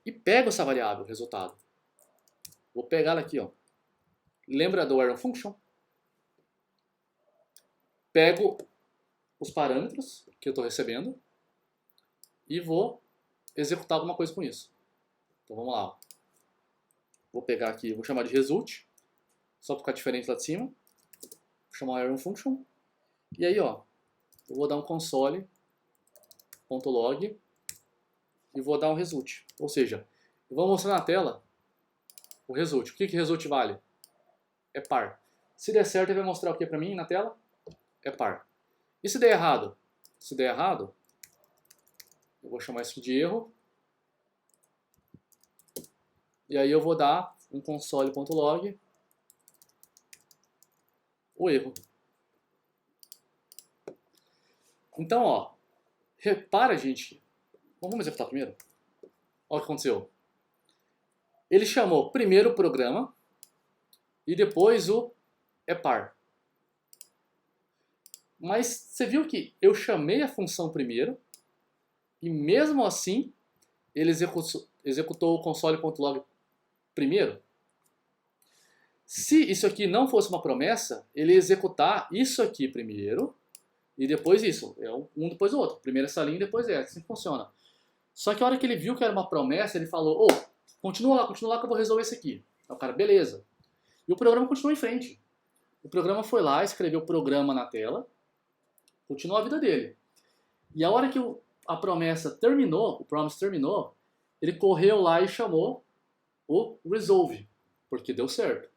e pego essa variável resultado. Vou pegar ela aqui, ó. Lembra do arrow function? Pego os parâmetros que eu estou recebendo e vou executar alguma coisa com isso. Então vamos lá. Vou pegar aqui, vou chamar de result, só para ficar diferente lá de cima. Vou chamar o arrow function. E aí, ó, eu vou dar um console.log e vou dar um result. Ou seja, eu vou mostrar na tela o result. O que result vale? É par. Se der certo, ele vai mostrar o que para mim na tela? É par. E se der errado? Se der errado, eu vou chamar isso aqui de erro. E aí eu vou dar um console.log o erro. Então, ó, repara, gente. Vamos executar primeiro? Olha o que aconteceu. Ele chamou primeiro o programa e depois o par. Mas você viu que eu chamei a função primeiro e mesmo assim ele executou o console.log primeiro? Se isso aqui não fosse uma promessa, ele ia executar isso aqui primeiro e depois isso. É um depois do outro. Primeiro essa linha e depois essa. Assim funciona. Só que a hora que ele viu que era uma promessa, ele falou, continua lá que eu vou resolver isso aqui. Aí o cara, beleza. E o programa continuou em frente. O programa foi lá, escreveu o programa na tela, continuou a vida dele. E a hora que a promessa terminou, o promise terminou, ele correu lá e chamou o resolve, porque deu certo.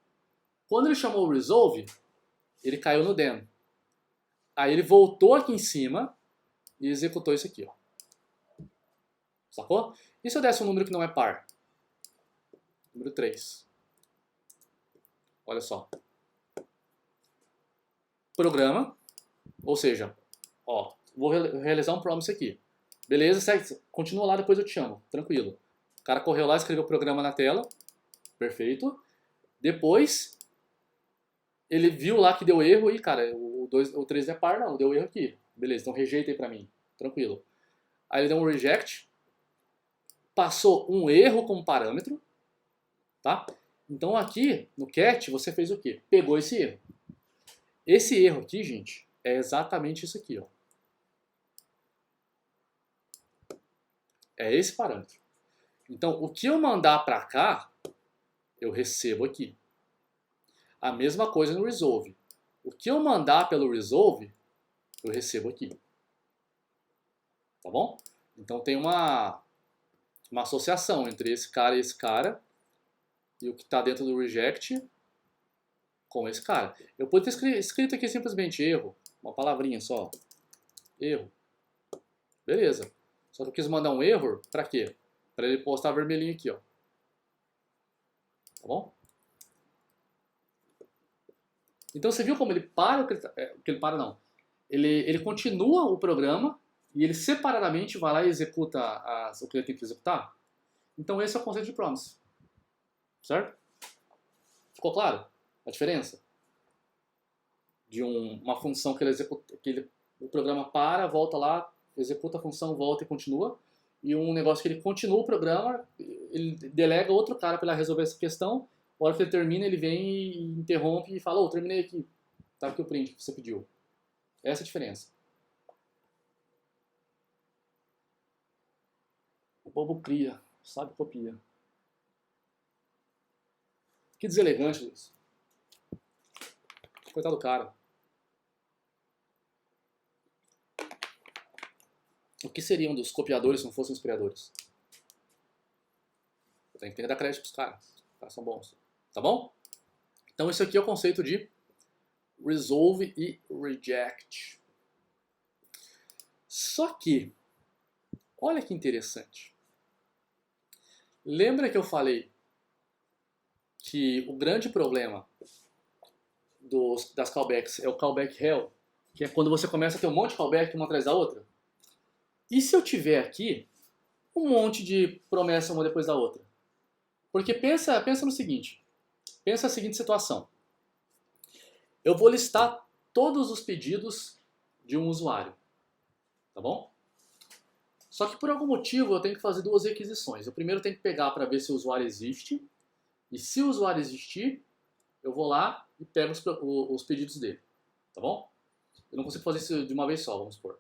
Quando ele chamou o resolve, ele caiu no den. Aí ele voltou aqui em cima e executou isso aqui, ó. Sacou? E se eu desse um número que não é par? Número 3. Olha só. Programa, ou seja, ó, vou realizar um promise aqui. Beleza, segue, continua lá, depois eu te chamo, tranquilo. O cara correu lá, escreveu o programa na tela, perfeito. Depois, ele viu lá que deu erro e, cara, o 3 é par, não, deu erro aqui. Beleza, então rejeita aí pra mim, tranquilo. Aí ele deu um reject, passou um erro como parâmetro, tá? Então aqui, no cat, você fez o quê? Pegou esse erro. Esse erro aqui, gente, é exatamente isso aqui, ó. É esse parâmetro. Então, o que eu mandar para cá, eu recebo aqui. A mesma coisa no resolve. O que eu mandar pelo resolve, eu recebo aqui. Tá bom? Então tem uma associação entre esse cara e o que está dentro do reject com esse cara. Eu poderia ter escrito aqui simplesmente erro, uma palavrinha só. Erro. Beleza. Só que eu quis mandar um error para quê? Para ele postar vermelhinho aqui, ó. Tá bom? Então você viu como ele para o que ele para não. Ele continua o programa e ele separadamente vai lá e executa o que ele tem que executar. Então esse é o conceito de promise. Certo? Ficou claro a diferença? De uma função que ele executa, o programa para, volta lá, executa a função, volta e continua. e um negócio que ele continua o programa, ele delega outro cara para resolver essa questão, a hora que ele termina, ele vem e interrompe e fala, terminei aqui, tá aqui o print que você pediu. Essa é a diferença. O bobo cria, sabe copia. Que deselegante, Luiz. Coitado do cara. O que seriam dos copiadores se não fossem os criadores? Tem que dar crédito pros caras. Os caras são bons. Tá bom? Então esse aqui é o conceito de resolve e reject. Só que, olha que interessante. Lembra que eu falei que o grande problema das callbacks é o callback hell, que é quando você começa a ter um monte de callback uma atrás da outra? E se eu tiver aqui um monte de promessa uma depois da outra? Porque pensa no seguinte, pensa a seguinte situação. Eu vou listar todos os pedidos de um usuário, tá bom? Só que por algum motivo eu tenho que fazer duas requisições. Eu primeiro tenho que pegar para ver se o usuário existe, e se o usuário existir, eu vou lá e pego os pedidos dele, tá bom? Eu não consigo fazer isso de uma vez só, vamos supor.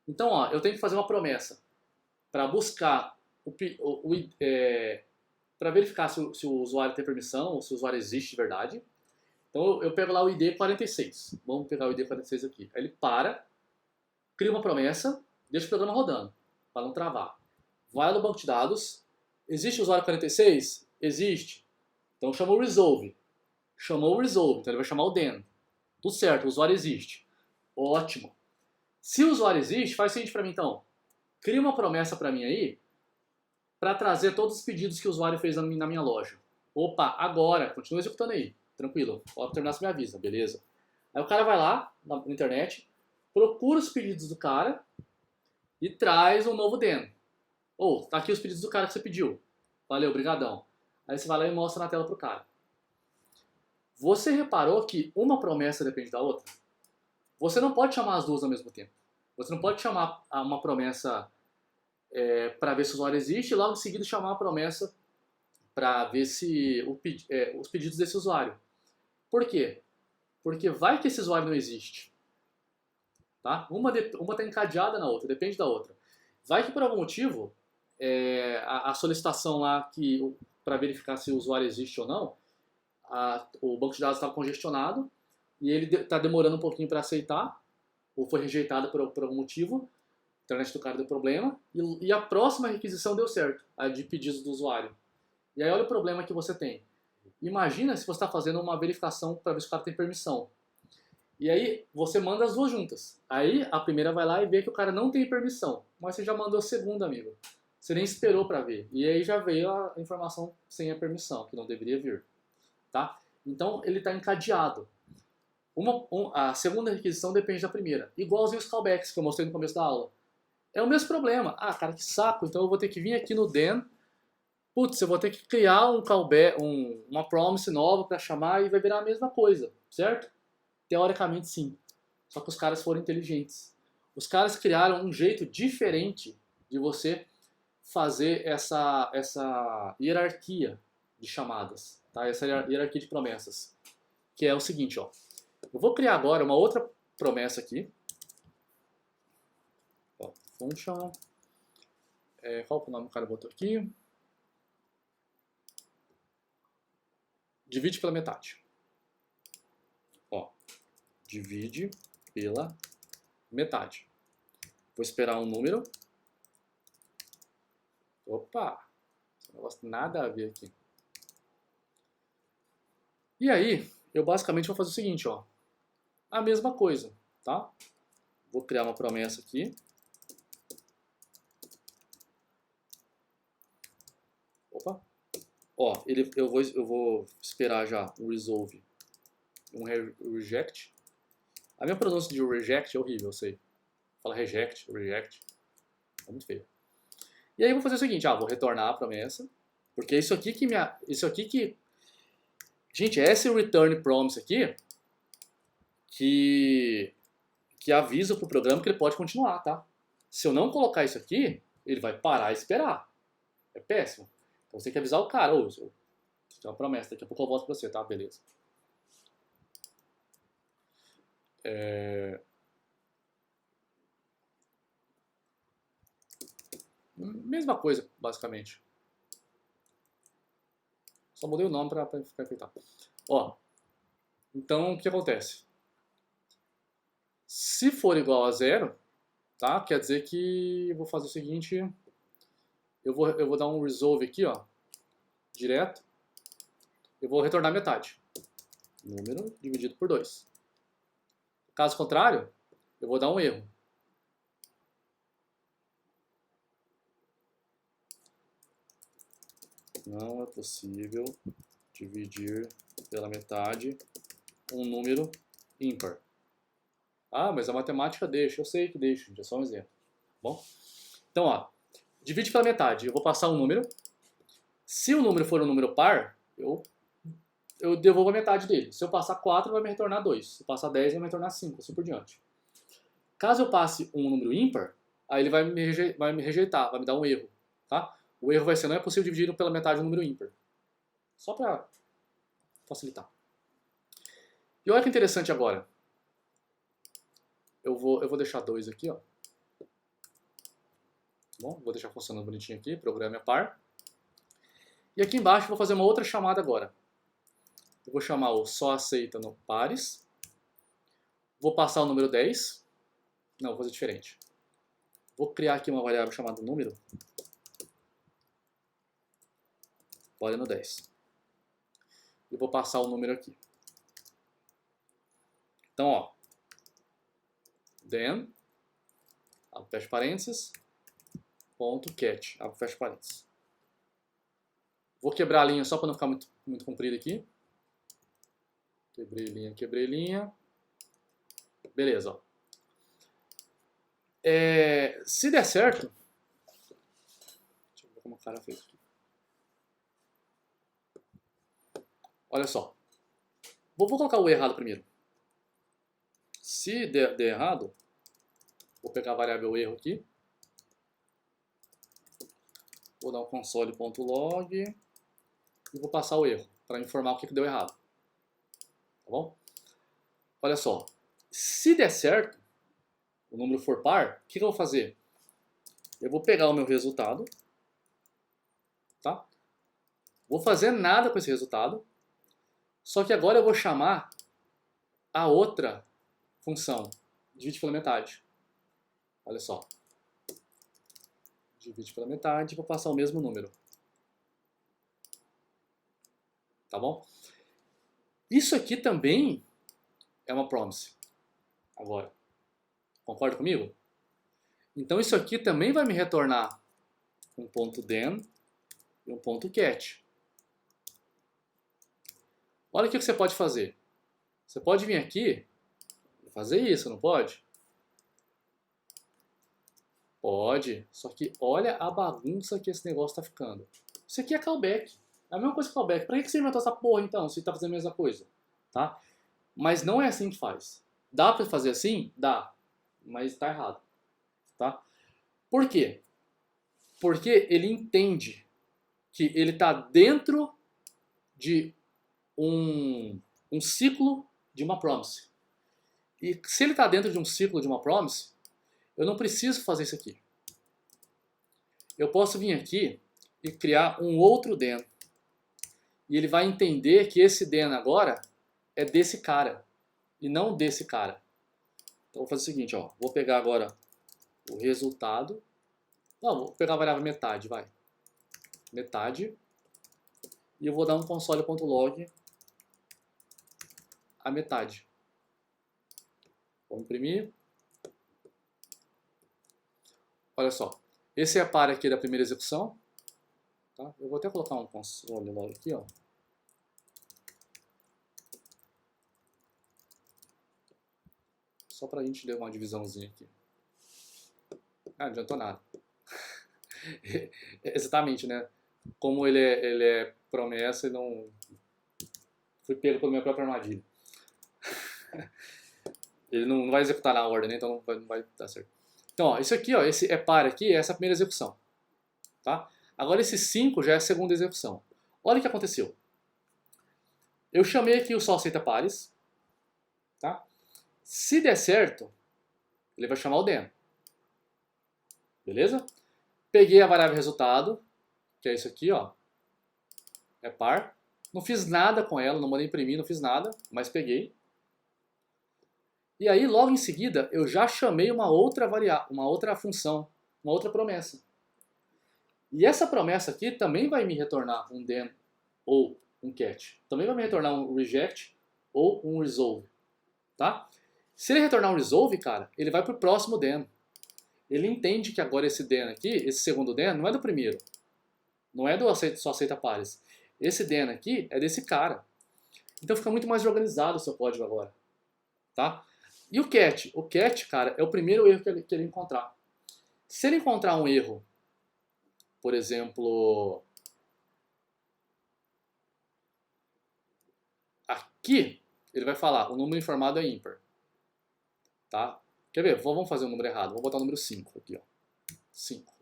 Então, ó, eu tenho que fazer uma promessa para buscar, para verificar se o usuário tem permissão ou se o usuário existe de verdade. Então, eu pego lá o ID 46. Vamos pegar o ID 46 aqui. Aí ele para, cria uma promessa, deixa o programa rodando, para não travar. Vai no banco de dados, existe o usuário 46? Existe. Então, chamou o resolve. Chamou o resolve, então ele vai chamar o then. Tudo certo, o usuário existe. Ótimo. Se o usuário existe, faz o seguinte para mim então. Cria uma promessa para mim aí para trazer todos os pedidos que o usuário fez na minha loja. Opa, agora, continua executando aí. Tranquilo. Pode terminar, você me avisa, beleza? Aí o cara vai lá na internet, procura os pedidos do cara e traz um novo then. Tá aqui os pedidos do cara que você pediu. Valeu, brigadão. Aí você vai lá e mostra na tela pro cara. Você reparou que uma promessa depende da outra? Você não pode chamar as duas ao mesmo tempo. Você não pode chamar uma promessa para ver se o usuário existe e logo em seguida chamar a promessa para ver se os pedidos desse usuário. Por quê? Porque vai que esse usuário não existe. Tá? Uma está encadeada na outra, depende da outra. Vai que por algum motivo a solicitação lá para verificar se o usuário existe ou não, o banco de dados estava congestionado e ele está demorando um pouquinho para aceitar, ou foi rejeitado por algum motivo, a internet do cara deu problema, e a próxima requisição deu certo, a de pedidos do usuário. E aí olha o problema que você tem. Imagina se você está fazendo uma verificação para ver se o cara tem permissão. E aí você manda as duas juntas. Aí a primeira vai lá e vê que o cara não tem permissão, mas você já mandou a segunda, amigo. Você nem esperou para ver. E aí já veio a informação sem a permissão, que não deveria vir. Tá? Então ele está encadeado. A segunda requisição depende da primeira. Igualzinho os callbacks que eu mostrei no começo da aula. É o mesmo problema. Cara, que saco. Então eu vou ter que vir aqui no then. Putz, eu vou ter que criar um callback, uma promise nova para chamar e vai virar a mesma coisa. Certo? Teoricamente sim. Só que os caras foram inteligentes. Os caras criaram um jeito diferente de você fazer essa hierarquia de chamadas. Tá? Essa hierarquia de promessas. Que é o seguinte, ó. Eu vou criar agora uma outra promessa aqui. Ó, function. Qual que é o nome que o cara botou aqui? Divide pela metade. Ó, divide pela metade. Vou esperar um número. Opa! Esse negócio nada a ver aqui. E aí, eu basicamente vou fazer o seguinte, ó. A mesma coisa, tá? Vou criar uma promessa aqui. Opa. Ó, eu vou esperar já um resolve, um reject. A minha pronúncia de reject é horrível, eu sei. Fala reject. É muito feio. E aí eu vou fazer o seguinte, vou retornar a promessa, porque isso aqui que gente, esse return promise aqui que avisa pro programa que ele pode continuar, tá? Se eu não colocar isso aqui, Ele vai parar e esperar. É péssimo. Então você tem que avisar o cara, ô, tem uma promessa, daqui a pouco eu volto pra você, tá? Beleza. Mesma coisa, basicamente. Só mudei o nome pra ficar enfeitado. Ó, então o que acontece? Se for igual a zero, tá? Quer dizer que eu vou fazer o seguinte, eu vou dar um resolve aqui, ó, direto. Eu vou retornar metade. Número dividido por 2. Caso contrário, eu vou dar um erro. Não é possível dividir pela metade um número ímpar. Ah, mas a matemática deixa. Eu sei que deixa, é só um exemplo. Bom? Então, ó, divide pela metade. Eu vou passar um número. Se o número for um número par, eu devolvo a metade dele. Se eu passar 4, vai me retornar 2. Se eu passar 10, vai me retornar 5, assim por diante. Caso eu passe um número ímpar, aí ele vai me rejeitar, vai me dar um erro. Tá? O erro vai ser, não é possível dividir pela metade um número ímpar. Só para facilitar. E olha que interessante agora. Eu vou deixar 2 aqui, ó. Bom, vou deixar funcionando bonitinho aqui, programa é par. E aqui embaixo eu vou fazer uma outra chamada agora. Eu vou chamar o só aceita no pares. Vou passar o número 10. Não, vou fazer diferente. Vou criar aqui uma variável chamada número. Pare no 10. E vou passar o número aqui. Então, ó. Then, abre fecha parênteses, ponto cat, abre fecha parênteses. Vou quebrar a linha só para não ficar muito comprido aqui. Quebrei linha. Beleza, ó. Se der certo, deixa eu ver como o cara fez aqui. Olha só. Vou colocar o errado primeiro. Se der errado, vou pegar a variável erro aqui. Vou dar um console.log e vou passar o erro para informar o que deu errado. Tá bom? Olha só. Se der certo, o número for par, o que eu vou fazer? Eu vou pegar o meu resultado, tá? Vou fazer nada com esse resultado, só que agora eu vou chamar a outra função, divide pela metade. Olha só. Divide pela metade e vou passar o mesmo número. Tá bom? Isso aqui também é uma promise. Agora. Concorda comigo? Então isso aqui também vai me retornar um ponto then e um ponto cat. Olha o que você pode fazer. Você pode vir aqui e fazer isso, não pode? Pode, só que olha a bagunça que esse negócio está ficando. Isso aqui é callback. É a mesma coisa que callback. Para que você inventou essa porra então, se está fazendo a mesma coisa? Tá? Mas não é assim que faz. Dá para fazer assim? Dá. Mas está errado. Tá? Por quê? Porque ele entende que ele está dentro de um ciclo de uma promise. E se ele está dentro de um ciclo de uma promise, eu não preciso fazer isso aqui. Eu posso vir aqui e criar um outro then. E ele vai entender que esse then agora é desse cara e não desse cara. Então vou fazer o seguinte, ó. Vou pegar agora o resultado. Não, vou pegar a variável metade, vai. Metade. E eu vou dar um console.log a metade. Vou imprimir. Olha só. Esse é a par aqui da primeira execução. Tá? Eu vou até colocar um console.log aqui, ó. Só pra gente ler uma divisãozinha aqui. Ah, não adiantou nada. Exatamente, né? Como ele é promessa e não... Fui pego pela minha própria armadilha. Ele não vai executar na ordem, né? Então não vai dar certo. Então, ó, isso aqui, ó, esse é par aqui, é essa primeira execução. Tá? Agora esse 5 já é a segunda execução. Olha o que aconteceu. Eu chamei aqui o só aceita pares. Tá? Se der certo, ele vai chamar o then. Beleza? Peguei a variável resultado, que é isso aqui, ó. É par. Não fiz nada com ela, não mandei imprimir, não fiz nada, mas peguei. E aí, logo em seguida, eu já chamei uma outra variável, uma outra função, uma outra promessa. E essa promessa aqui também vai me retornar um then ou um catch. Também vai me retornar um reject ou um resolve. Tá? Se ele retornar um resolve, cara, ele vai para o próximo then. Ele entende que agora esse then aqui, esse segundo then, não é do primeiro. Não é do só aceita pares. Esse then aqui é desse cara. Então fica muito mais organizado o seu código agora. Tá? E o catch? O catch, cara, é o primeiro erro que ele encontrar. Se ele encontrar um erro, por exemplo, aqui, ele vai falar, o número informado é ímpar. Tá? Quer ver? Vamos fazer o número errado. Vou botar o número 5 aqui, ó. 5.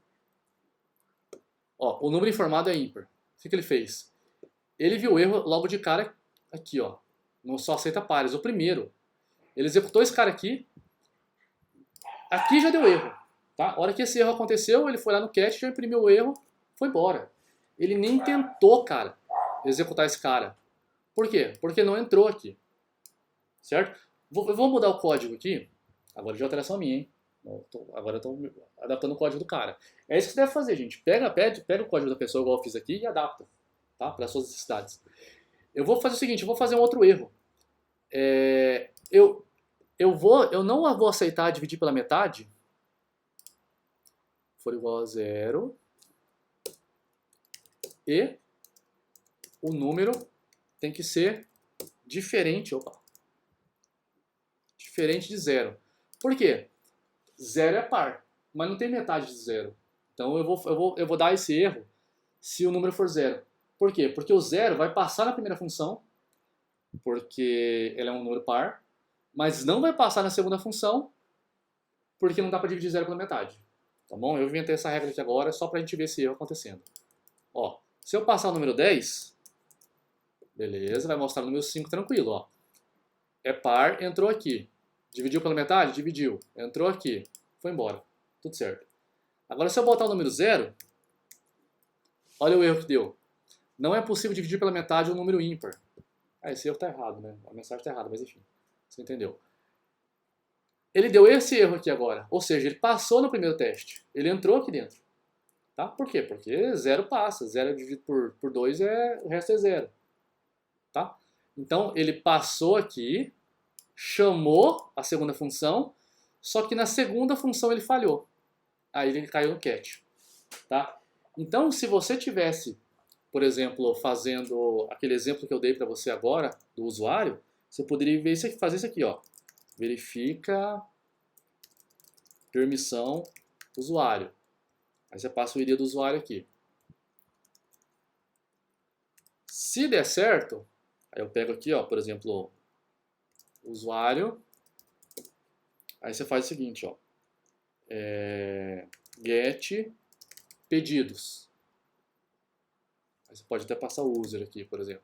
Ó, o número informado é ímpar. O que ele fez? Ele viu o erro logo de cara aqui, ó. Não só aceita pares, o primeiro. Ele executou esse cara aqui. Aqui já deu erro. Tá? A hora que esse erro aconteceu, ele foi lá no catch, já imprimiu o erro, foi embora. Ele nem tentou, cara, executar esse cara. Por quê? Porque não entrou aqui. Certo? Eu vou mudar o código aqui. Agora de alteração minha, hein? Agora eu estou adaptando o código do cara. É isso que você deve fazer, gente. Pega o código da pessoa, igual eu fiz aqui, e adapta. Tá? Para as suas necessidades. Eu vou fazer o seguinte, eu vou fazer um outro erro. Eu não vou aceitar dividir pela metade. For igual a 0. E o número tem que ser diferente. Opa. Diferente de 0. Por quê? 0 é par, mas não tem metade de 0. Então eu vou dar esse erro se o número for 0. Por quê? Porque o 0 vai passar na primeira função, porque ele é um número par, mas não vai passar na segunda função, porque não dá para dividir 0 pela metade. Tá bom? Eu inventei essa regra aqui agora só para a gente ver esse erro acontecendo. Ó, se eu passar o número 10, beleza, vai mostrar o número 5 tranquilo. Ó. É par, entrou aqui. Dividiu pela metade? Dividiu. Entrou aqui. Foi embora. Tudo certo. Agora se eu botar o número 0, olha o erro que deu. Não é possível dividir pela metade um número ímpar. Esse erro está errado, né? A mensagem está errada, mas enfim. Você entendeu. Ele deu esse erro aqui agora. Ou seja, ele passou no primeiro teste. Ele entrou aqui dentro. Tá? Por quê? Porque 0 passa. 0 dividido por 2, o resto é 0. Tá? Então, ele passou aqui, chamou a segunda função, só que na segunda função ele falhou. Aí ele caiu no catch. Tá? Então, se você tivesse, por exemplo, fazendo aquele exemplo que eu dei para você agora, do usuário, você poderia fazer isso aqui, ó. Verifica permissão usuário. Aí você passa o ID do usuário aqui. Se der certo, aí eu pego aqui, ó, por exemplo, usuário. Aí você faz o seguinte, ó. Get pedidos. Aí você pode até passar o user aqui, por exemplo.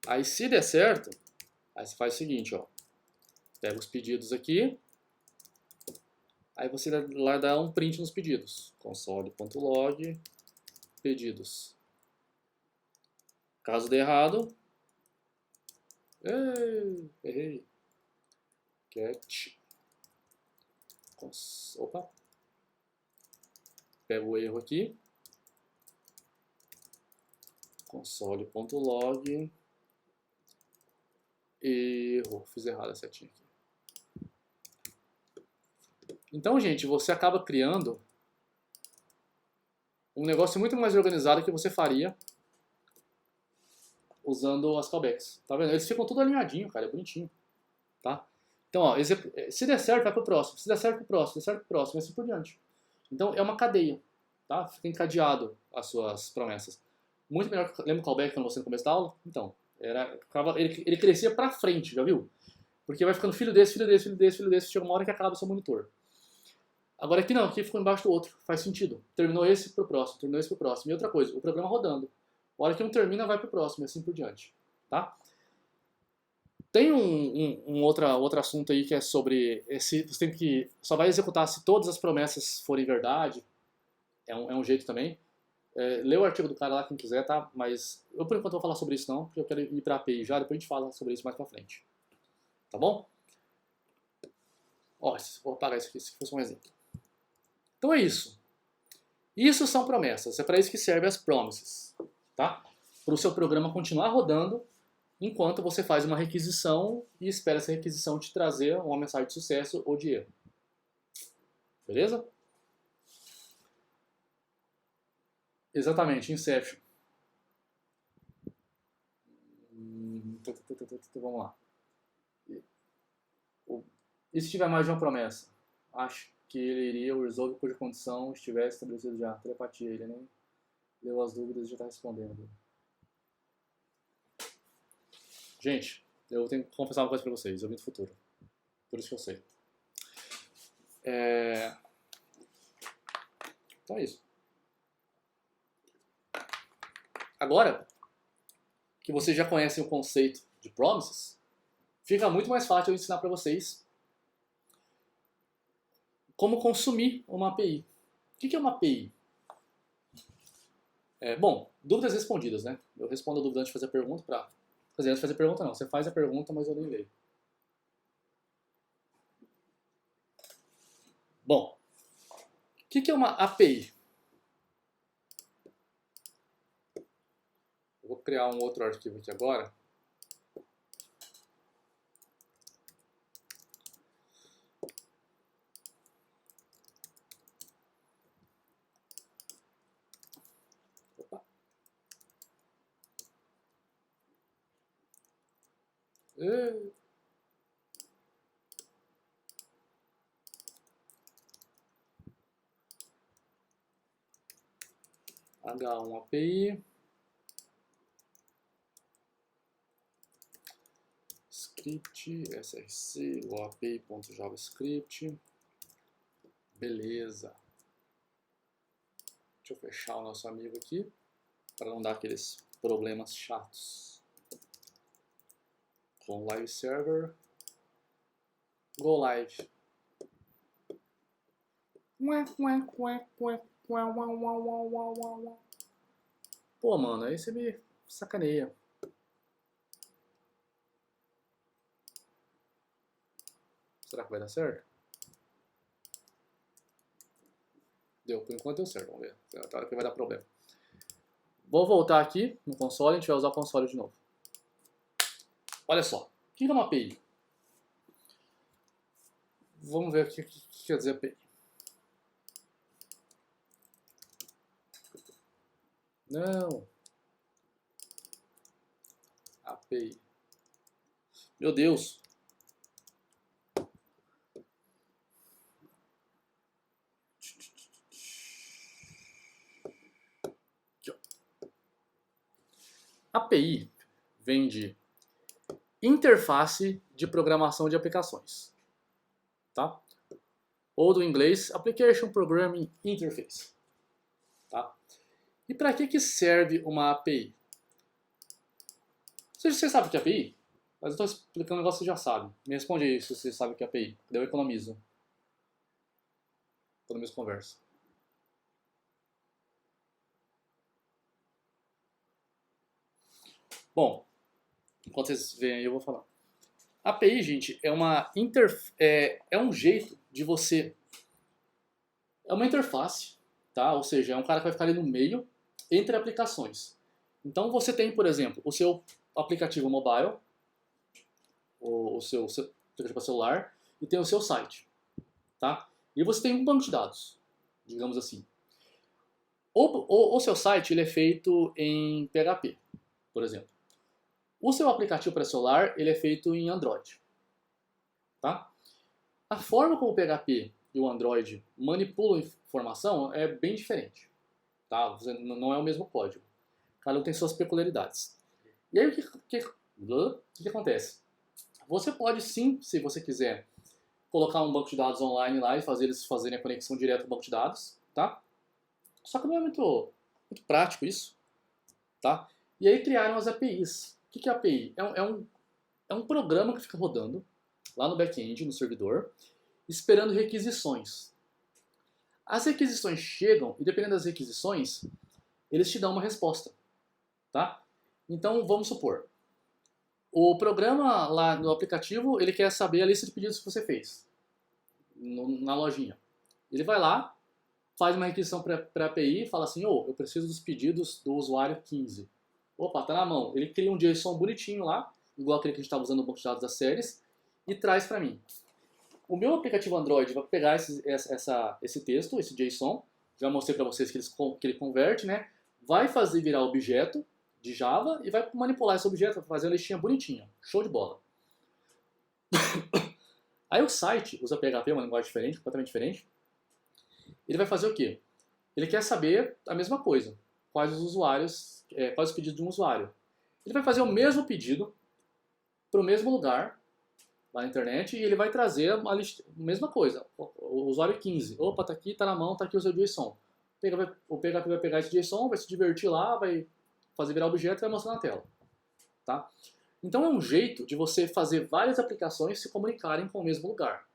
Aí se der certo, aí você faz o seguinte, ó. Pega os pedidos aqui. Aí você lá dá um print nos pedidos. Console.log pedidos. Caso dê errado, errei. Get. Opa. Pego o erro aqui. Console.log. Erro. Fiz errado a setinha aqui. Então, gente, você acaba criando um negócio muito mais organizado que você faria usando as callbacks. Tá vendo? Eles ficam tudo alinhadinho, cara. É bonitinho. Tá? Então, ó, se der certo, vai pro próximo. Se der certo, pro próximo. Se der certo, pro próximo. E assim por diante. Então, é uma cadeia. Tá? Fica encadeado as suas promessas. Muito melhor. Lembra o callback quando você no começo da aula? Então, ele crescia pra frente, já viu? Porque vai ficando filho desse, filho desse, filho desse, filho desse, chega uma hora que acaba o seu monitor. Agora aqui não, aqui ficou embaixo do outro, faz sentido. Terminou esse pro próximo, terminou esse pro próximo. E outra coisa, o programa rodando. A hora que um termina, vai pro próximo e assim por diante. Tá? Tem um outro assunto aí que é sobre você tem que só vai executar se todas as promessas forem verdade. É um jeito também. Lê o artigo do cara lá quem quiser, tá? Mas eu por enquanto não vou falar sobre isso não, porque eu quero ir pra API já, depois a gente fala sobre isso mais pra frente. Tá bom? Ó, vou apagar isso aqui, se fosse um exemplo. Então é isso. Isso são promessas, é para isso que servem as promises, tá? Para o seu programa continuar rodando enquanto você faz uma requisição e espera essa requisição te trazer uma mensagem de sucesso ou de erro. Beleza? Exatamente, Inception. Vamos lá. E se tiver mais de uma promessa? Acho que ele iria, o resolve cuja condição estivesse estabelecida já. Telepatia, ele nem leu as dúvidas e já está respondendo. Gente, eu tenho que confessar uma coisa pra vocês, eu vim do futuro. Por isso que eu sei. Então é isso. Agora que vocês já conhecem o conceito de promises, fica muito mais fácil eu ensinar para vocês como consumir uma API. O que é uma API? Bom, dúvidas respondidas, né? Eu respondo a dúvida antes de fazer a pergunta. Quer dizer, antes de fazer a pergunta não, você faz a pergunta, mas eu nem leio. Bom, o que é uma API? Eu vou criar um outro arquivo aqui agora. Opa. H1 API. Script, src, api.javascript. Beleza. Deixa eu fechar o nosso amigo aqui, para não dar aqueles problemas chatos. Com live server. Go live. Pô, mano, aí você me sacaneia. Será que vai dar certo? Deu, por enquanto deu certo, vamos ver. Até hora que vai dar problema. Vou voltar aqui no console, a gente vai usar o console de novo. Olha só, o que é uma API? Vamos ver o que quer dizer API. Não. API. Meu Deus. API vem de interface de programação de aplicações, tá? Ou do inglês Application Programming Interface, tá? E para que serve uma API? Você sabe o que é API? Mas eu estou explicando um negócio que você já sabe. Me responde aí se você sabe o que é API. Daí eu economizo. Economizo conversa. Bom, enquanto vocês veem aí, eu vou falar. API, gente, é um jeito de você... É uma interface, tá? Ou seja, é um cara que vai ficar ali no meio entre aplicações. Então você tem, por exemplo, o seu aplicativo mobile, o seu aplicativo para celular, e tem o seu site, tá? E você tem um banco de dados, digamos assim. O seu site ele é feito em PHP, por exemplo. O seu aplicativo para celular ele é feito em Android, tá? A forma como o PHP e o Android manipulam informação é bem diferente, tá? Não é o mesmo código. Cada um tem suas peculiaridades. E aí o que acontece? Você pode sim, se você quiser, colocar um banco de dados online lá e fazer eles fazerem a conexão direto com o banco de dados, tá? Só que não é muito prático isso, tá? E aí criaram as APIs. O que é API? É um programa que fica rodando lá no back-end, no servidor, esperando requisições. As requisições chegam e dependendo das requisições, eles te dão uma resposta, tá? Então vamos supor, o programa lá no aplicativo, ele quer saber a lista de pedidos que você fez na lojinha. Ele vai lá, faz uma requisição para a API e fala assim, eu preciso dos pedidos do usuário 15. Opa, tá na mão. Ele cria um JSON bonitinho lá, igual aquele que a gente estava usando no banco de dados das séries, e traz para mim. O meu aplicativo Android vai pegar esse texto, esse JSON, já mostrei para vocês que ele converte, né? Vai fazer virar objeto de Java e vai manipular esse objeto, vai fazer uma listinha bonitinha. Show de bola. Aí o site usa PHP, uma linguagem diferente, completamente diferente. Ele vai fazer o quê? Ele quer saber a mesma coisa. Quais os usuários, quais os pedidos de um usuário. Ele vai fazer o mesmo pedido para o mesmo lugar, lá na internet, e ele vai trazer a mesma coisa. O usuário 15. Opa, tá aqui, tá na mão, tá aqui o seu JSON. O PHP vai pegar esse JSON, vai se divertir lá, vai fazer virar objeto e vai mostrar na tela. Tá? Então é um jeito de você fazer várias aplicações se comunicarem com o mesmo lugar.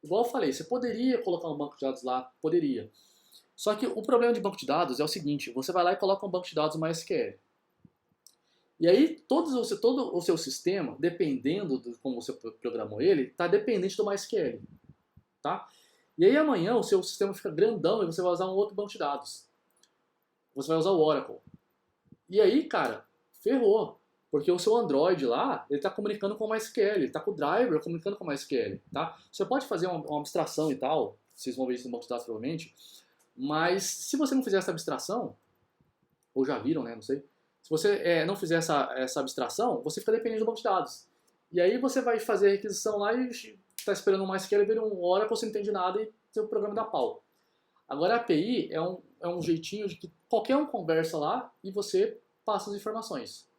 Igual eu falei, você poderia colocar um banco de dados lá, poderia. Só que o problema de banco de dados é o seguinte, você vai lá e coloca um banco de dados MySQL. E aí todo o seu sistema, dependendo de como você programou ele, está dependente do MySQL. Tá? E aí amanhã o seu sistema fica grandão e você vai usar um outro banco de dados. Você vai usar o Oracle. E aí, cara, ferrou. Porque o seu Android lá, ele está comunicando com o MySQL, ele está com o driver comunicando com o MySQL. Tá? Você pode fazer uma abstração e tal, vocês vão ver isso no banco de dados provavelmente, mas se você não fizer essa abstração, ou já viram, né, não sei, se você não fizer essa abstração, você fica dependendo do banco de dados. E aí você vai fazer a requisição lá e está esperando um MySQL, vira um Oracle, você não entende nada e seu programa dá pau. Agora a API é um jeitinho de que qualquer um conversa lá e você passa as informações.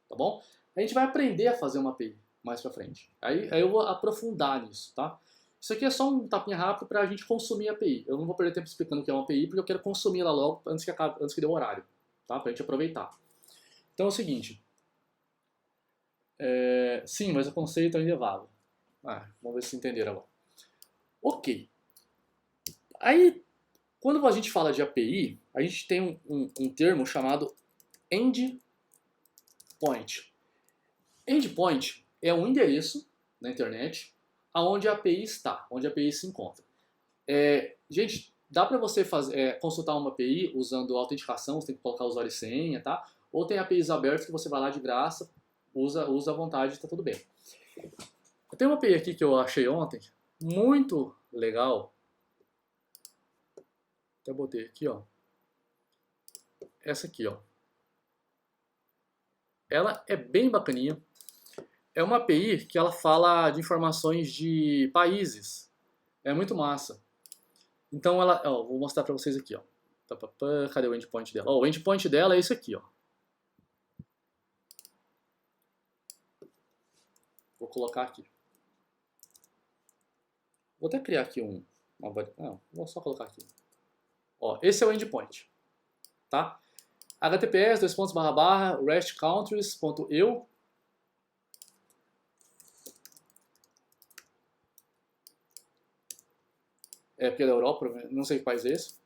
Tá bom? A gente vai aprender a fazer uma API mais pra frente. Aí eu vou aprofundar nisso, tá? Isso aqui é só um tapinha rápido pra gente consumir a API. Eu não vou perder tempo explicando o que é uma API, porque eu quero consumir ela logo antes que dê o horário, tá? Pra gente aproveitar. Então é o seguinte. Sim, mas o conceito ainda é vago. Vamos ver se entenderam agora. Ok. Aí, quando a gente fala de API, a gente tem um termo chamado endpoint. Endpoint é um endereço na internet onde a API está, onde a API se encontra. Gente, dá para você consultar uma API usando autenticação, você tem que colocar usuário e senha, tá? Ou tem APIs abertas que você vai lá de graça, usa à vontade, está tudo bem. Tem uma API aqui que eu achei ontem, muito legal. Até botei aqui, ó. Essa aqui, ó. Ela é bem bacaninha. É uma API que ela fala de informações de países. É muito massa. Então ela, vou mostrar para vocês aqui, ó. Cadê o endpoint dela? O endpoint dela é esse aqui, ó. Vou colocar aqui. Vou até criar aqui vou só colocar aqui. Ó, esse é o endpoint, tá? https://restcountries.eu. Porque é da Europa, não sei que país é esse.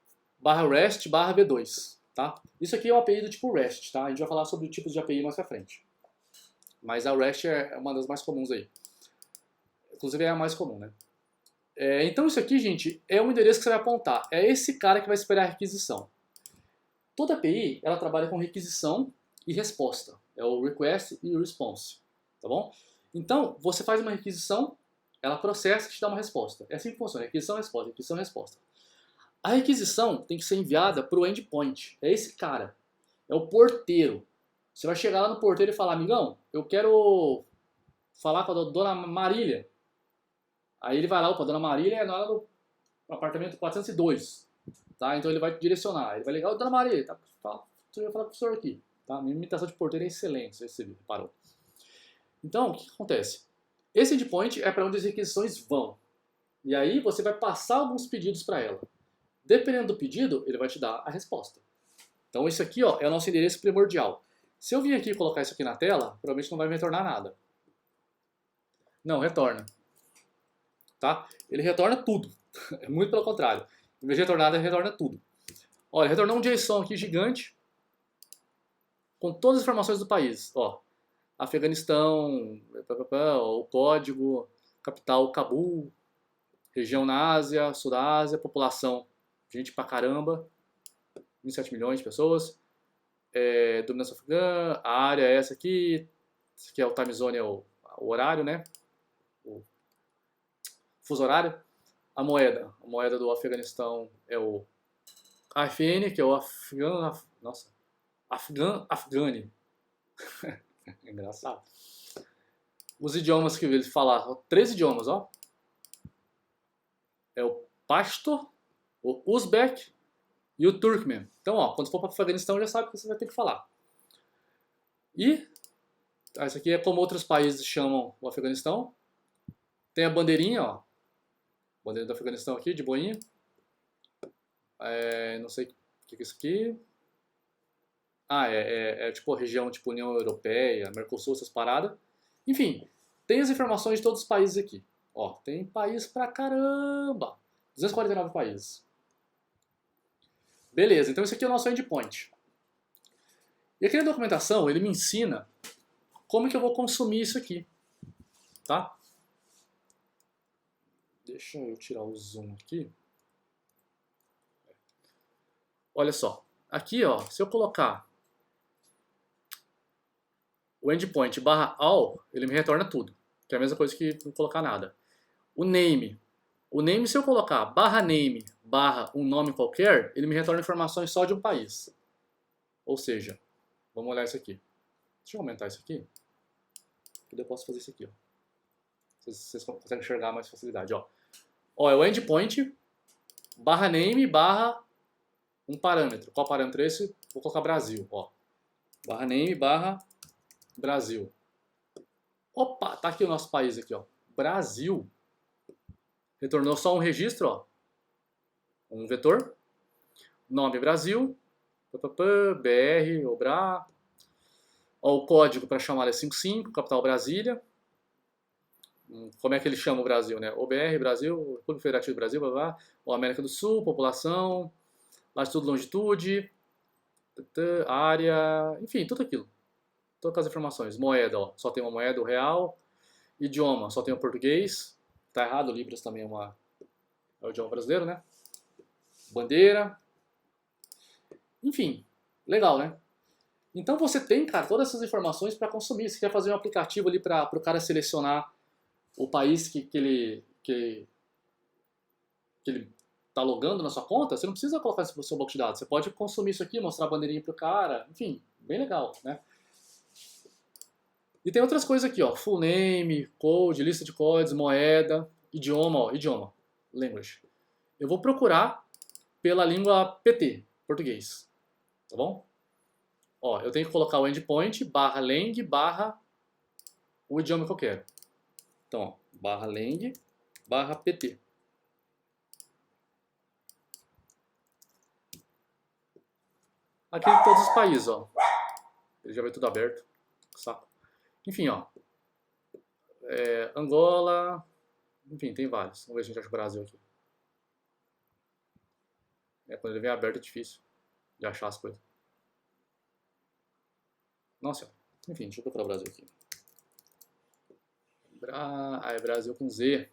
/rest/v2, tá? Isso aqui é uma API do tipo REST, tá? A gente vai falar sobre tipos de API mais pra frente. Mas a REST é uma das mais comuns aí. Inclusive é a mais comum, né? Então isso aqui, gente, é um endereço que você vai apontar. É esse cara que vai esperar a requisição. Toda API, ela trabalha com requisição e resposta. É o request e o response, tá bom? Então, você faz uma requisição, ela processa e te dá uma resposta. É assim que funciona, requisição, resposta, requisição, resposta. A requisição tem que ser enviada para o endpoint. É esse cara. É o porteiro. Você vai chegar lá no porteiro e falar, amigão, eu quero falar com a dona Marília. Aí ele vai lá, opa, dona Marília é lá no apartamento 402. Tá? Então ele vai te direcionar. Ele vai ligar, dona Marília, tá? Eu ia falar com o senhor aqui. Tá? Minha imitação de porteiro é excelente, você viu, parou. Então, o que acontece? Esse endpoint é para onde as requisições vão. E aí você vai passar alguns pedidos para ela. Dependendo do pedido, ele vai te dar a resposta. Então isso aqui ó, é o nosso endereço primordial. Se eu vir aqui e colocar isso aqui na tela, provavelmente não vai me retornar nada. Não, retorna. Tá? Ele retorna tudo. É muito pelo contrário. Em vez de retornar, ele retorna tudo. Olha, retornou um JSON aqui gigante com todas as informações do país. Ó, Afeganistão, o código, capital Cabul, região na Ásia, sul da Ásia, população, gente pra caramba, 27 milhões de pessoas, dominância afegã, a área é essa aqui, esse aqui é o time zone, é o horário, né? O fuso horário. A moeda do Afeganistão é o AFN, que é o Afghani. É engraçado. Os idiomas que eles falaram, 3 idiomas, ó. É o Pashto, o Uzbek e o Turkmen. Então, ó, quando for para o Afeganistão, já sabe o que você vai ter que falar. E isso aqui é como outros países chamam o Afeganistão. Tem a bandeirinha, ó. Bandeira do Afeganistão aqui, de boinha. Não sei o que é isso aqui. É tipo região tipo União Europeia, Mercosul, essas paradas. Enfim, tem as informações de todos os países aqui. Ó, tem país pra caramba. 249 países. Beleza, então esse aqui é o nosso endpoint. E aqui na documentação, ele me ensina como que eu vou consumir isso aqui. Tá? Deixa eu tirar o zoom aqui. Olha só. Aqui, ó, se eu colocar o endpoint barra all, ele me retorna tudo. Que é a mesma coisa que não colocar nada. O name, se eu colocar barra name, barra um nome qualquer, ele me retorna informações só de um país. Ou seja, vamos olhar isso aqui. Deixa eu aumentar isso aqui. Que eu posso fazer isso aqui, ó. Vocês conseguem enxergar mais facilidade, ó. Ó, é o endpoint barra name, barra um parâmetro. Qual parâmetro é esse? Vou colocar Brasil, ó. Barra name, barra Brasil. Opa, tá aqui o nosso país aqui, ó. Brasil. Retornou só um registro, ó. Um vetor. Nome Brasil. BR, OBRA. Ó, o código para chamar é 55, capital Brasília. Como é que ele chama o Brasil, né? OBR, Brasil, República Federativa do Brasil, blá, blá. Ó, América do Sul, população, latitude, longitude, área, enfim, tudo aquilo. Todas as informações. Moeda, ó, só tem uma moeda, o real. Idioma, só tem o português. Tá errado, Libras também é o idioma brasileiro, né? Bandeira. Enfim, legal, né? Então você tem, cara, todas essas informações para consumir. Se quer fazer um aplicativo ali para o cara selecionar o país que ele tá logando na sua conta, você não precisa colocar isso no seu banco de dados. Você pode consumir isso aqui, mostrar a bandeirinha pro cara. Enfim, bem legal, né? E tem outras coisas aqui, ó. Full name, code, lista de códigos, moeda, idioma, ó, idioma, language. Eu vou procurar pela língua PT, português. Tá bom? Ó, eu tenho que colocar o endpoint, barra lang, barra o idioma que eu quero. Então, ó, barra lang, barra PT. Aqui em todos os países, ó. Ele já vai tudo aberto. Saco. Enfim, ó. Angola. Enfim, tem vários. Vamos ver se a gente acha o Brasil aqui. Quando ele vem aberto é difícil de achar as coisas. Nossa, enfim, deixa eu procurar o Brasil aqui. É Brasil com Z.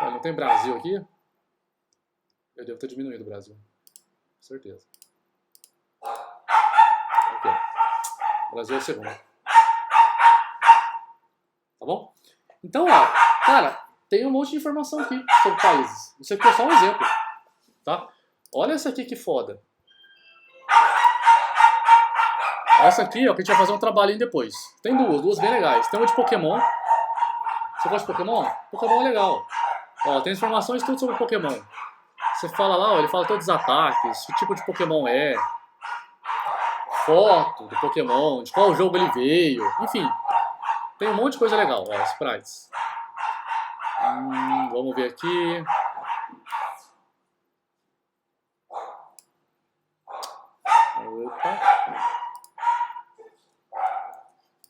Olha, não tem Brasil aqui? Eu devo ter diminuído o Brasil. Com certeza. Ok. Brasil é o segundo. Tá bom? Então, ó, cara, tem um monte de informação aqui sobre países. Isso aqui é só um exemplo. Tá? Olha essa aqui que foda. Essa aqui, ó, que a gente vai fazer um trabalhinho depois. Tem duas bem legais. Tem uma de Pokémon. Você gosta de Pokémon? Pokémon é legal. Ó, tem informações tudo sobre Pokémon. Você fala lá, ó, ele fala todos os ataques, que tipo de Pokémon é, foto do Pokémon, de qual jogo ele veio, enfim. Tem um monte de coisa legal, ó, sprites. Vamos ver aqui. Opa.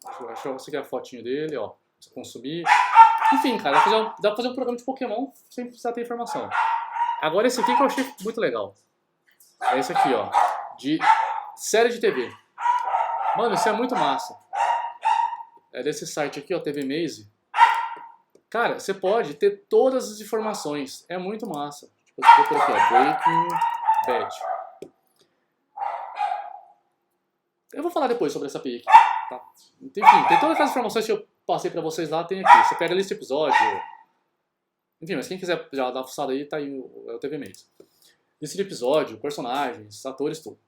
Deixa eu ver aqui a fotinho dele, ó. Você consumir. Enfim, cara, dá pra fazer um programa de Pokémon sem precisar ter informação. Agora esse aqui que eu achei muito legal. É esse aqui, ó. De série de TV. Mano, isso é muito massa. É desse site aqui, ó, TV Maze. Cara, você pode ter todas as informações. É muito massa. Tipo, eu vou aqui, ó, Breaking Bad. Eu vou falar depois sobre essa API aqui, tá? Enfim, tem todas aquelas informações que eu passei pra vocês lá, tem aqui. Você pega a lista de episódio. Enfim, mas quem quiser já dar uma fuçada aí, tá aí o TV Maze. Lista de episódio, personagens, atores, tudo.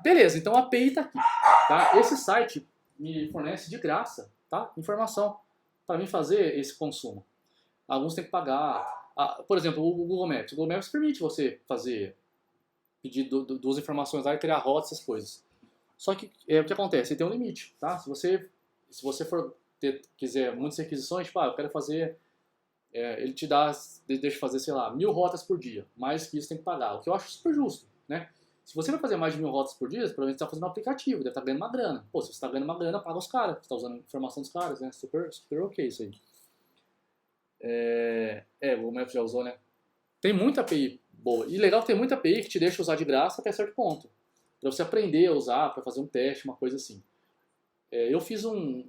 Beleza, então a API tá aqui, tá? Esse site me fornece de graça, tá? Informação para mim fazer esse consumo. Alguns tem que pagar. Por exemplo, o Google Maps. O Google Maps permite você pedir duas informações lá e criar rotas, essas coisas. Só que o que acontece? Tem um limite, tá? Se você quiser muitas requisições, tipo, eu quero fazer... ele te deixa fazer, sei lá, 1000 rotas por dia. Mais que isso tem que pagar. O que eu acho super justo, né? Se você vai fazer mais de 1000 rotas por dia, provavelmente você está fazendo um aplicativo, deve estar ganhando uma grana. Pô, se você está ganhando uma grana, paga os caras. Você está usando a informação dos caras, né? Super, super ok isso aí. O Google Maps já usou, né? Tem muita API boa. E legal que tem muita API que te deixa usar de graça até certo ponto. Para você aprender a usar, para fazer um teste, uma coisa assim. Eu fiz um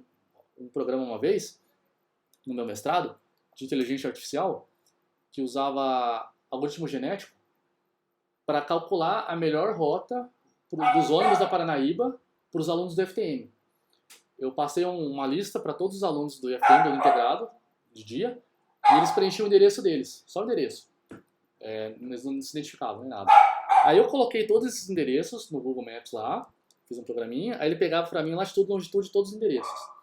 programa uma vez, no meu mestrado, de inteligência artificial, que usava algoritmo genético para calcular a melhor rota dos ônibus da Paranaíba para os alunos do FTM. Eu passei uma lista para todos os alunos do FTM, do integrado, de dia, e eles preenchiam o endereço deles, só o endereço. Eles não se identificavam nem nada. Aí eu coloquei todos esses endereços no Google Maps lá, fiz um programinha, aí ele pegava para mim latitude e longitude de todos os endereços.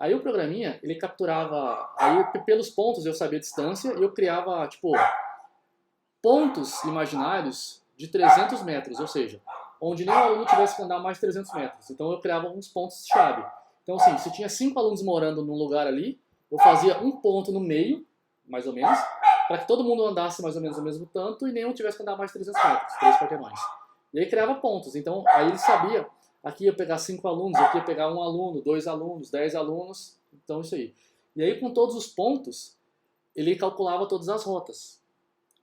Aí o programinha, ele capturava, aí pelos pontos eu sabia a distância e eu criava, tipo, pontos imaginários de 300 metros, ou seja, onde nenhum aluno tivesse que andar mais de 300 metros. Então eu criava uns pontos-chave. Então assim, se tinha 5 alunos morando num lugar ali, eu fazia um ponto no meio, mais ou menos, para que todo mundo andasse mais ou menos o mesmo tanto e nenhum tivesse que andar mais de 300 metros, 3 quarteirões. E aí criava pontos. Então aí ele sabia, aqui ia pegar 5 alunos, aqui ia pegar 1 aluno, 2 alunos, 10 alunos, então isso aí. E aí com todos os pontos, ele calculava todas as rotas.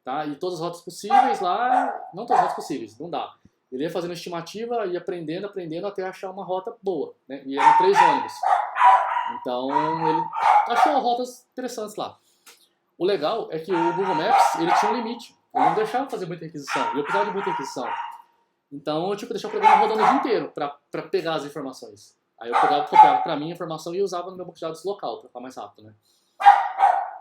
Tá? E todas as rotas possíveis lá, não todas as rotas possíveis, não dá. Ele ia fazendo estimativa, ia aprendendo até achar uma rota boa, né? E eram 3 ônibus. Então ele achou rotas interessantes lá. O legal é que o Google Maps, ele tinha um limite. Ele não deixava fazer muita requisição. E eu precisava de muita requisição. Então eu tive que deixar o programa rodando o dia inteiro para pegar as informações. Aí eu copiava para mim a informação e usava no meu banco de dados local, para ficar mais rápido, né?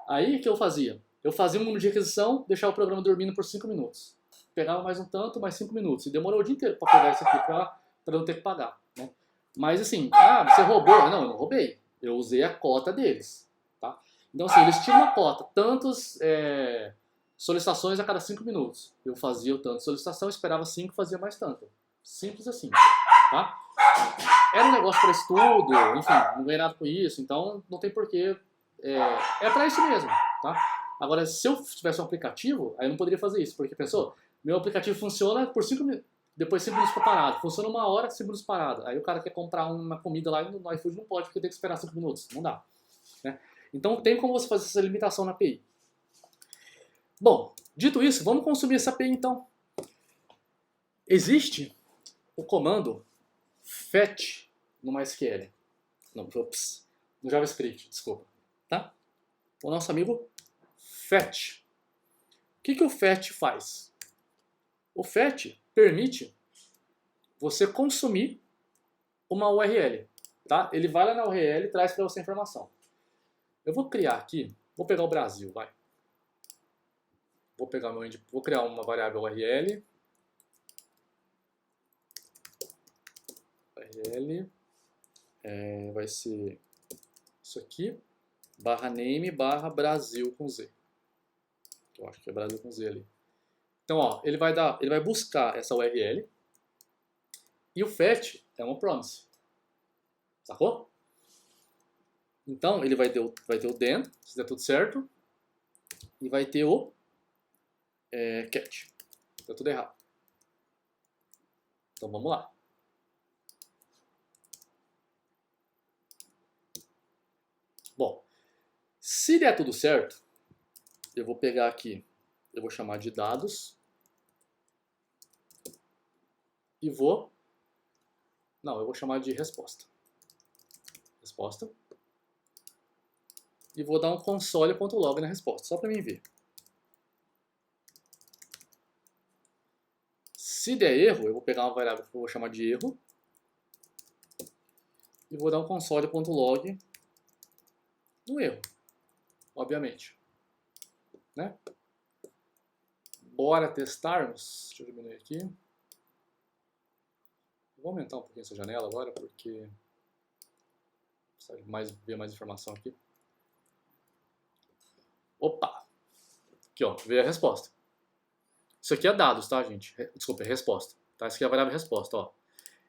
Aí o que eu fazia? Eu fazia um número de requisição, deixava o programa dormindo por 5 minutos. Pegava mais um tanto, mais 5 minutos. E demorou o dia inteiro para pegar isso aqui, para não ter que pagar, né? Mas assim, você roubou? Não, eu não roubei. Eu usei a cota deles, tá? Então assim, eles tinham uma cota, tantas solicitações a cada 5 minutos. Eu fazia o tanto de solicitação, esperava 5, fazia mais tanto. Simples assim, tá? Era um negócio para estudo, enfim, não ganhei nada com isso, então não tem porquê. É para isso mesmo, tá? Agora, se eu tivesse um aplicativo, aí eu não poderia fazer isso, porque pensou, meu aplicativo funciona por 5 minutos, depois 5 minutos parado, funciona 1 hora, 5 minutos parado. Aí o cara quer comprar uma comida lá no iFood, não pode, porque tem que esperar 5 minutos, não dá, né? Então tem como você fazer essa limitação na API. Bom, dito isso, vamos consumir essa API então. Existe o comando fetch no MySQL, no JavaScript, desculpa, tá? O nosso amigo fetch. O que o fetch faz? O fetch permite você consumir uma URL, tá? Ele vai lá na URL e traz para você a informação. Eu vou criar aqui, vou pegar o Brasil, vai. Vou criar uma variável URL. Vai ser isso aqui, /name /Brasil com Z. Eu acho que é Brasil com Z ali. Então, ó, ele vai buscar essa URL e o fetch é uma promise. Sacou? Então, ele vai ter o then, se der tudo certo, e vai ter o catch. Deu tudo errado. Então, vamos lá. Bom, se der tudo certo, eu vou pegar aqui, eu vou chamar de dados e vou... Não, eu vou chamar de resposta. Resposta. E vou dar um console.log na resposta, só para mim ver. Se der erro, eu vou pegar uma variável que eu vou chamar de erro e vou dar um console.log no erro, obviamente. Né? Bora testarmos. Deixa eu diminuir aqui. Vou aumentar um pouquinho essa janela agora, porque precisa ver mais informação aqui. Opa! Aqui, ó, veio a resposta. Isso aqui é dados, tá, gente? Desculpa, é resposta. Tá? Isso aqui é a variável resposta, ó.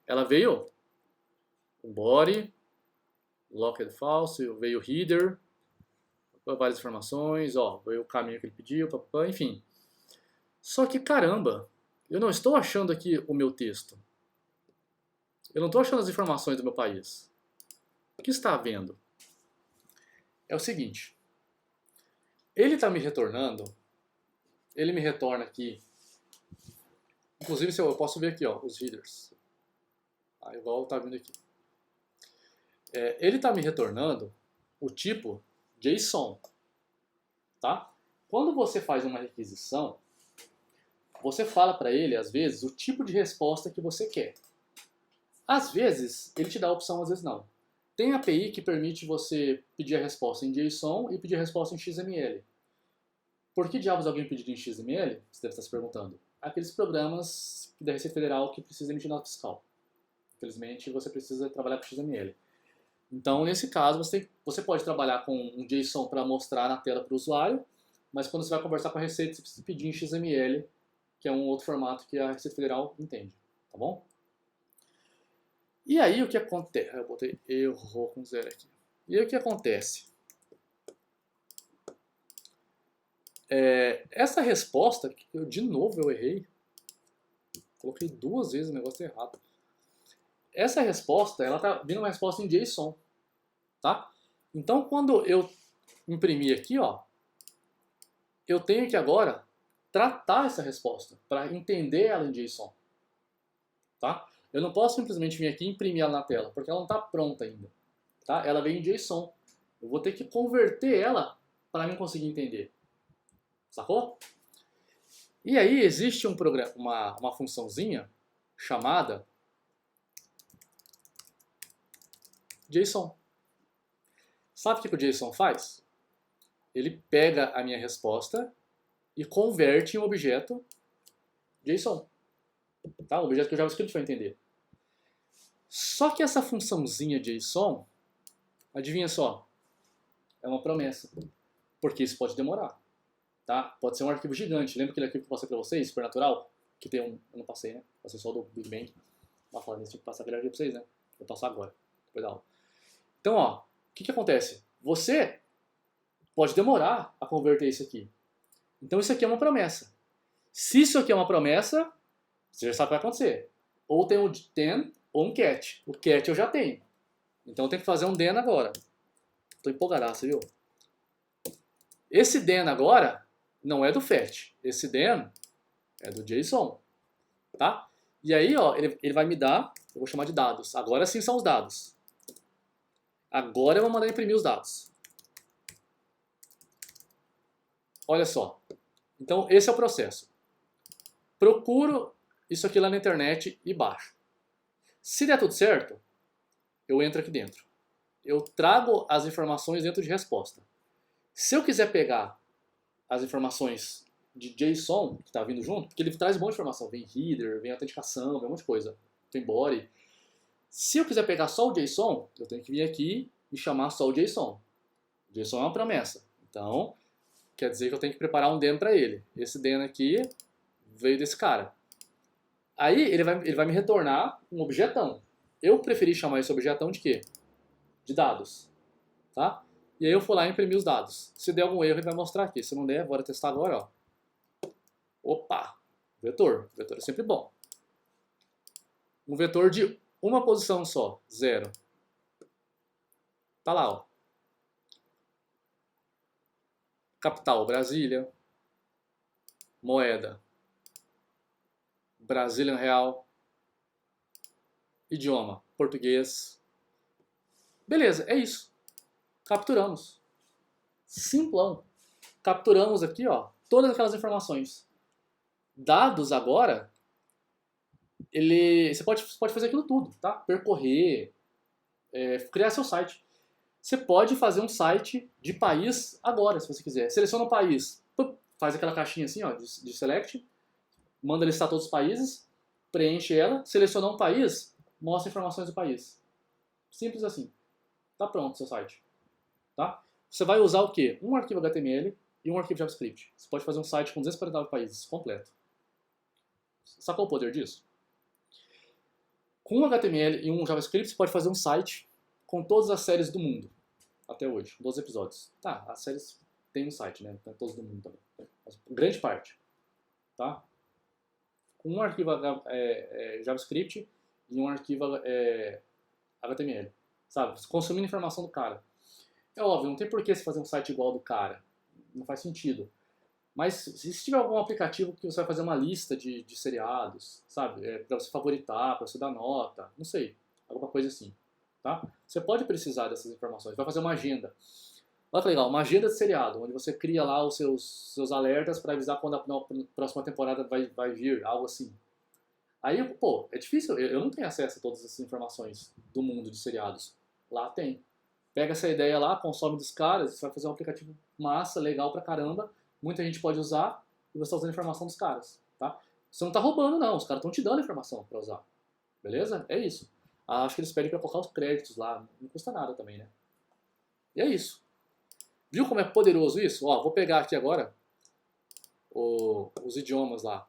Ela veio um body, locked false, veio header, várias informações, ó, veio o caminho que ele pediu, enfim. Só que, caramba, eu não estou achando aqui o meu texto. Eu não estou achando as informações do meu país. O que está havendo? É o seguinte. Ele está me retornando. Ele me retorna aqui. Inclusive, eu posso ver aqui, ó, os headers. Igual está vindo aqui. Ele está me retornando o tipo JSON. Tá? Quando você faz uma requisição, você fala para ele, às vezes, o tipo de resposta que você quer. Às vezes, ele te dá a opção, às vezes não. Tem API que permite você pedir a resposta em JSON e pedir a resposta em XML. Por que diabos alguém pediria em XML? Você deve estar se perguntando. Aqueles programas da Receita Federal que precisam emitir nota fiscal. Infelizmente, você precisa trabalhar com XML. Então, nesse caso, você pode trabalhar com um JSON para mostrar na tela para o usuário, mas quando você vai conversar com a Receita, você precisa pedir em XML, que é um outro formato que a Receita Federal entende. Tá bom? E aí o que acontece? Eu botei erro com 0 aqui. E aí o que acontece? Essa resposta, de novo eu errei. Coloquei 2 vezes o negócio errado. Essa resposta, ela tá vindo uma resposta em JSON. Tá? Então quando eu imprimir aqui, ó, eu tenho que agora tratar essa resposta para entender ela em JSON. Tá? Eu não posso simplesmente vir aqui e imprimir ela na tela, porque ela não está pronta ainda. Tá? Ela vem em JSON. Eu vou ter que converter ela para mim conseguir entender. Sacou? E aí existe um programa, uma funçãozinha chamada JSON. Sabe o que o JSON faz? Ele pega a minha resposta e converte em um objeto JSON. Tá? Um objeto que o JavaScript vai entender. Só que essa funçãozinha JSON, adivinha só, é uma promessa. Porque isso pode demorar. Tá? Pode ser um arquivo gigante. Lembra aquele arquivo que eu passei para vocês, Supernatural? Que tem um... Eu não passei, né? Passei só do Big Bang. Mas falando nisso, tinha que passar aquele arquivo para vocês, né? Vou passar agora, depois da aula. Então, ó, o que acontece? Você pode demorar a converter isso aqui. Então, isso aqui é uma promessa. Se isso aqui é uma promessa, você já sabe o que vai acontecer. Ou tem um then ou um catch. O catch eu já tenho. Então, eu tenho que fazer um then agora. Estou empolgadaço, viu? Esse then agora não é do fetch. Esse then é do JSON. Tá? E aí, ó, ele vai me dar, eu vou chamar de dados. Agora sim são os dados. Agora eu vou mandar imprimir os dados. Olha só. Então, esse é o processo. Procuro isso aqui lá na internet e baixo. Se der tudo certo, eu entro aqui dentro. Eu trago as informações dentro de resposta. Se eu quiser pegar as informações de JSON, que está vindo junto, porque ele traz um monte de informação. Vem header, vem autenticação, vem um monte de coisa. Tem body. Se eu quiser pegar só o JSON, eu tenho que vir aqui e chamar só o JSON. O JSON é uma promessa. Então, quer dizer que eu tenho que preparar um den para ele. Esse den aqui veio desse cara. Aí ele vai me retornar um objetão. Eu preferi chamar esse objetão de quê? De dados. tá? E aí eu fui lá e imprimi os dados. Se der algum erro, ele vai mostrar aqui. Se não der, bora testar agora, ó. Opa, vetor. Vetor é sempre bom. Um vetor de uma posição só, 0. Tá lá, ó. Capital, Brasília. Moeda, Brazilian Real. Idioma, português. Beleza, é isso. Capturamos. Simplão. Capturamos aqui, ó, todas aquelas informações. Dados agora, você pode fazer aquilo tudo, tá? Percorrer, criar seu site. Você pode fazer um site de país agora, se você quiser. Seleciona um país, faz aquela caixinha assim, ó, de select, manda listar todos os países, preenche ela, seleciona um país, mostra informações do país. Simples assim. Tá pronto o seu site. Tá? Você vai usar o quê? Um arquivo HTML e um arquivo JavaScript. Você pode fazer um site com 249 países completo. Sacou o poder disso? Com um HTML e um JavaScript, você pode fazer um site com todas as séries do mundo. Até hoje, 12 episódios. Tá, as séries têm um site, né? Tem todos do mundo também. Mas, grande parte. Tá? Com um arquivo JavaScript e um arquivo HTML. Sabe? Consumindo informação do cara. É óbvio, não tem por que você fazer um site igual ao do cara. Não faz sentido. Mas se tiver algum aplicativo que você vai fazer uma lista de seriados, sabe? Para você favoritar, para você dar nota, não sei. Alguma coisa assim. Tá? Você pode precisar dessas informações. Vai fazer uma agenda. Olha que legal, uma agenda de seriado, onde você cria lá os seus alertas para avisar quando a próxima temporada vai vir, algo assim. Aí, pô, é difícil, eu não tenho acesso a todas essas informações do mundo de seriados. Lá tem. Pega essa ideia lá, consome dos caras, você vai fazer um aplicativo massa, legal pra caramba, muita gente pode usar, e você está usando a informação dos caras, tá? Você não tá roubando não, os caras estão te dando a informação pra usar. Beleza? É isso. Acho que eles pedem pra colocar os créditos lá, não custa nada também, né? E é isso. Viu como é poderoso isso? Ó, vou pegar aqui agora os idiomas lá.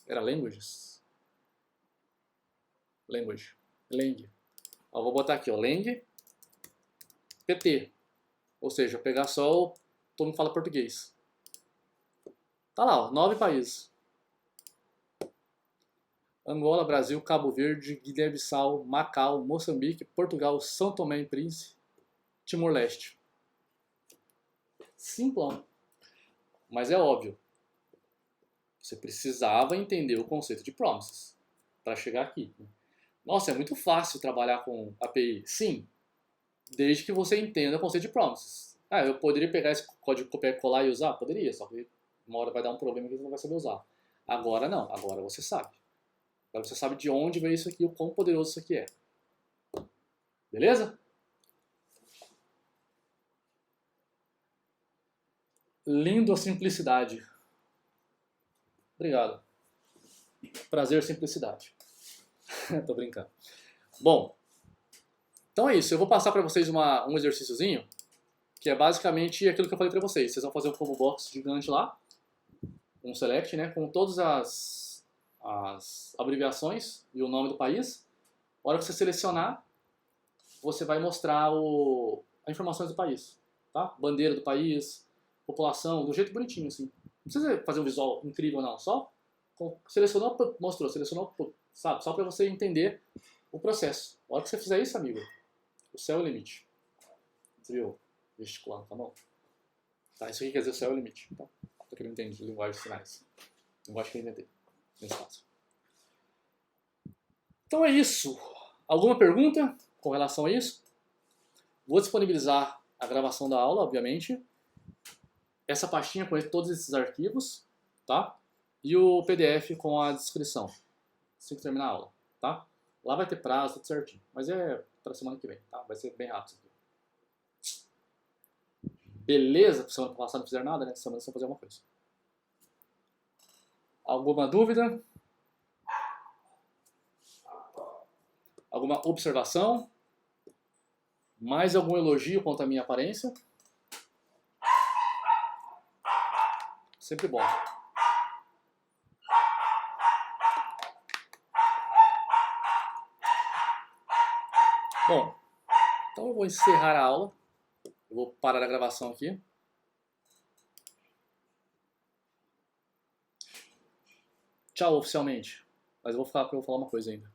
Era languages? Language. Lang. Ó, vou botar aqui, ó, Lang PT. Ou seja, pegar só todo mundo fala português. Tá lá, ó, 9 países. Angola, Brasil, Cabo Verde, Guiné-Bissau, Macau, Moçambique, Portugal, São Tomé e Príncipe, Timor-Leste. Simplão. Mas é óbvio. Você precisava entender o conceito de promises para chegar aqui. Nossa, é muito fácil trabalhar com API. Sim, desde que você entenda o conceito de promises. Eu poderia pegar esse código, copiar e colar e usar? Poderia, só que uma hora vai dar um problema que você não vai saber usar. Agora não, agora você sabe. Agora você sabe de onde veio isso aqui e o quão poderoso isso aqui é. Beleza? Lindo a simplicidade. Obrigado. Prazer, simplicidade. Tô brincando. Bom, então é isso. Eu vou passar para vocês um exercíciozinho, que é basicamente aquilo que eu falei para vocês. Vocês vão fazer um combo box gigante lá, um select, né, com todas as abreviações e o nome do país. Na hora que você selecionar, você vai mostrar as informações do país, tá? Bandeira do país, população, do jeito bonitinho, assim. Não precisa fazer um visual incrível, não. Só selecionou, mostrou, selecionou, sabe? Só para você entender o processo. Na hora que você fizer isso, amigo, o céu é o limite. Você viu? Gesticulando, tá bom? Tá, isso aqui quer dizer o céu é o limite. Tá? Pra quem não entende de linguagem de sinais. Linguagem que eu inventei. Nesse caso. Então é isso. Alguma pergunta com relação a isso? Vou disponibilizar a gravação da aula, obviamente. Essa pastinha com todos esses arquivos, tá? E o PDF com a descrição. Assim que terminar a aula, tá? Lá vai ter prazo, tudo certinho. Mas é pra semana que vem, tá? Vai ser bem rápido isso aqui. Beleza? Semana passada não fizeram nada, né? Semana você vai fazer alguma coisa. Alguma dúvida? Alguma observação? Mais algum elogio quanto à minha aparência? Sempre bom. Bom, então eu vou encerrar a aula. Eu vou parar a gravação aqui. Tchau, oficialmente. Mas eu vou falar uma coisa ainda.